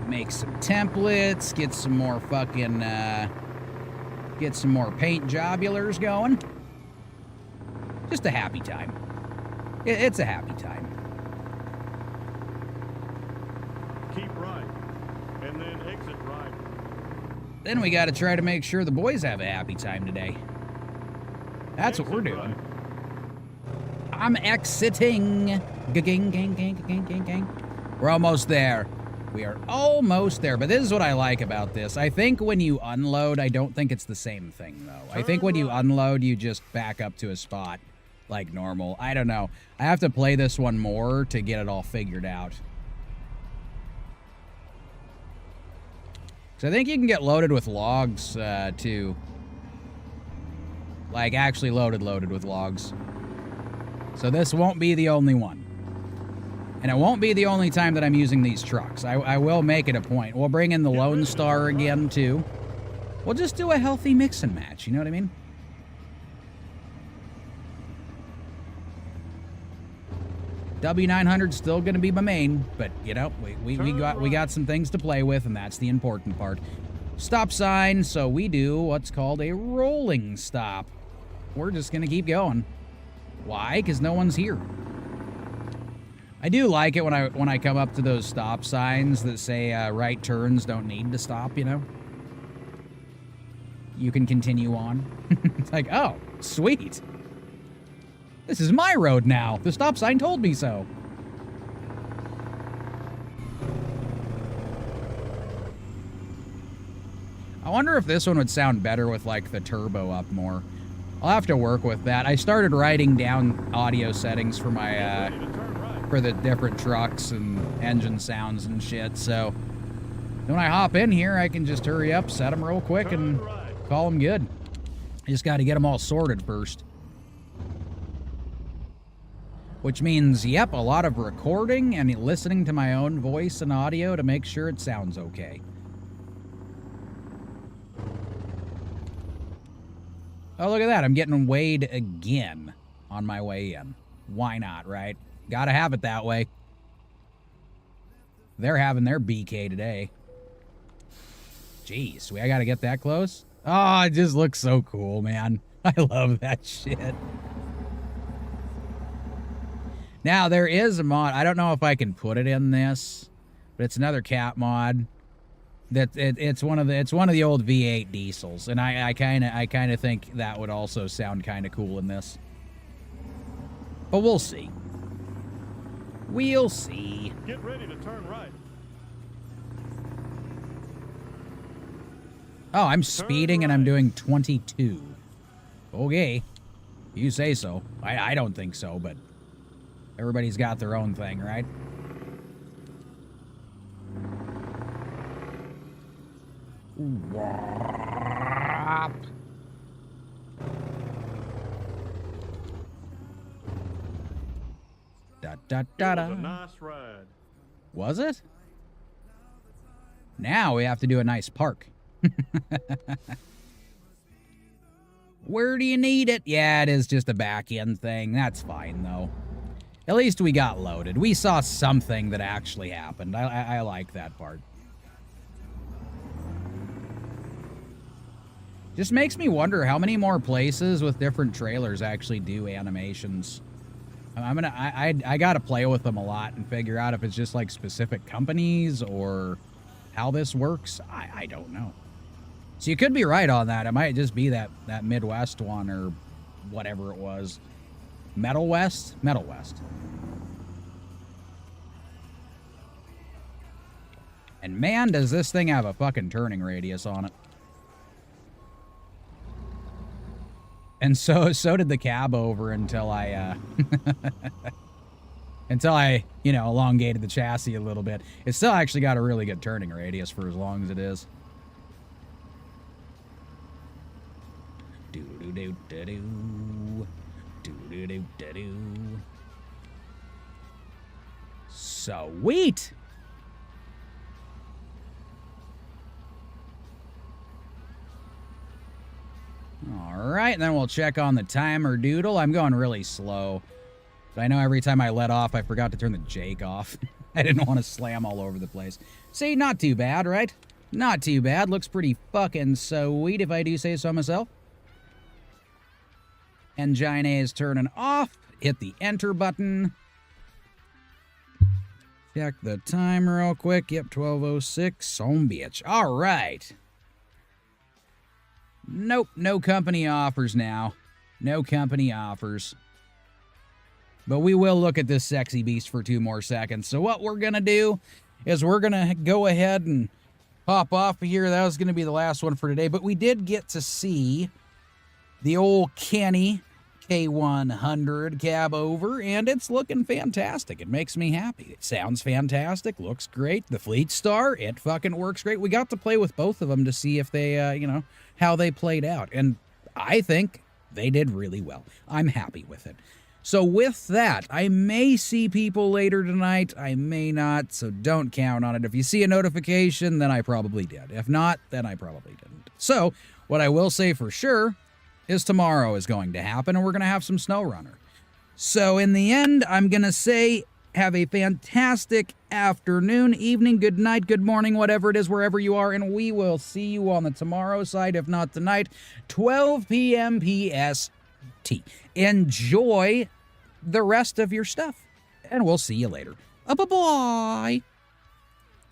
Make some templates, get some more fucking, get some more paint jobulars going. Just a happy time. It's a happy time. Keep right. And then exit right. Then we gotta try to make sure the boys have a happy time today. That's what we're doing. I'm exiting. Gang. We're almost there. We are almost there, but this is what I like about this. I think when you unload, I don't think it's the same thing, though. I think when you unload, you just back up to a spot like normal. I don't know. I have to play this one more to get it all figured out. So I think you can get loaded with logs, too. Like, actually loaded with logs. So this won't be the only one. And it won't be the only time that I'm using these trucks. I will make it a point. We'll bring in the Lone Star again, too. We'll just do a healthy mix and match, you know what I mean? W900's still going to be my main, but, you know, we got some things to play with, and that's the important part. Stop sign, so we do what's called a rolling stop. We're just going to keep going. Why? Because no one's here. I do like it when I come up to those stop signs that say right turns don't need to stop, you know? You can continue on. It's like, oh, sweet. This is my road now. The stop sign told me so. I wonder if this one would sound better with, like, the turbo up more. I'll have to work with that. I started writing down audio settings for my, for the different trucks and engine sounds and shit, so when I hop in here, I can just hurry up, set them real quick, and call them good. I just got to get them all sorted first. Which means, yep, a lot of recording and listening to my own voice and audio to make sure it sounds okay. Oh, look at that. I'm getting weighed again on my way in. Why not, right? Gotta have it that way. They're having their BK today. Jeez, I gotta get that close? Oh, it just looks so cool, man. I love that shit. Now, there is a mod. I don't know if I can put it in this, but it's another cat mod. It's one of the old V8 diesels, and I kind of think that would also sound kind of cool in this. But we'll see. We'll see. Get ready to turn right. Oh, I'm speeding and I'm doing 22. Okay. You say so. I don't think so, but everybody's got their own thing, right? Da da da da. It was a nice ride. Was it? Now we have to do a nice park. Where do you need it? Yeah, it is just a back end thing. That's fine, though. At least we got loaded. We saw something that actually happened. I like that part. Just makes me wonder how many more places with different trailers actually do animations. I gotta play with them a lot and figure out if it's just like specific companies or how this works. I don't know. So you could be right on that. It might just be that Midwest one or whatever it was. Metal West? Metal West. And man, does this thing have a fucking turning radius on it. And so did the cab over until I, you know, elongated the chassis a little bit. It's still actually got a really good turning radius for as long as it is. Do-do-do-do-do. Do-do-do-do-do. Sweet! Alright, then we'll check on the timer doodle. I'm going really slow. But I know every time I let off, I forgot to turn the Jake off. I didn't want to slam all over the place. See, not too bad, right? Not too bad. Looks pretty fucking sweet, if I do say so myself. Engine is turning off. Hit the enter button. Check the time real quick. Yep, 12:06. Some bitch. Alright. Nope, no company offers now. No company offers. But we will look at this sexy beast for 2 more seconds. So what we're going to do is we're going to go ahead and hop off of here. That was going to be the last one for today, but we did get to see the old Kenny k100 cab over, and it's looking fantastic. It makes me happy. It sounds fantastic, looks great. The Fleetstar, it fucking works great. We got to play with both of them to see if they, you know, how they played out, and I think they did really well. I'm happy with it. So with that, I may see people later tonight. I may not, so don't count on it. If you see a notification, then I probably did. If not, then I probably didn't. So what I will say for sure is tomorrow is going to happen, and we're going to have some snow runner. So in the end, I'm going to say have a fantastic afternoon, evening, good night, good morning, whatever it is, wherever you are, and we will see you on the tomorrow side, if not tonight, 12 p.m. PST. Enjoy the rest of your stuff, and we'll see you later. Bye-bye.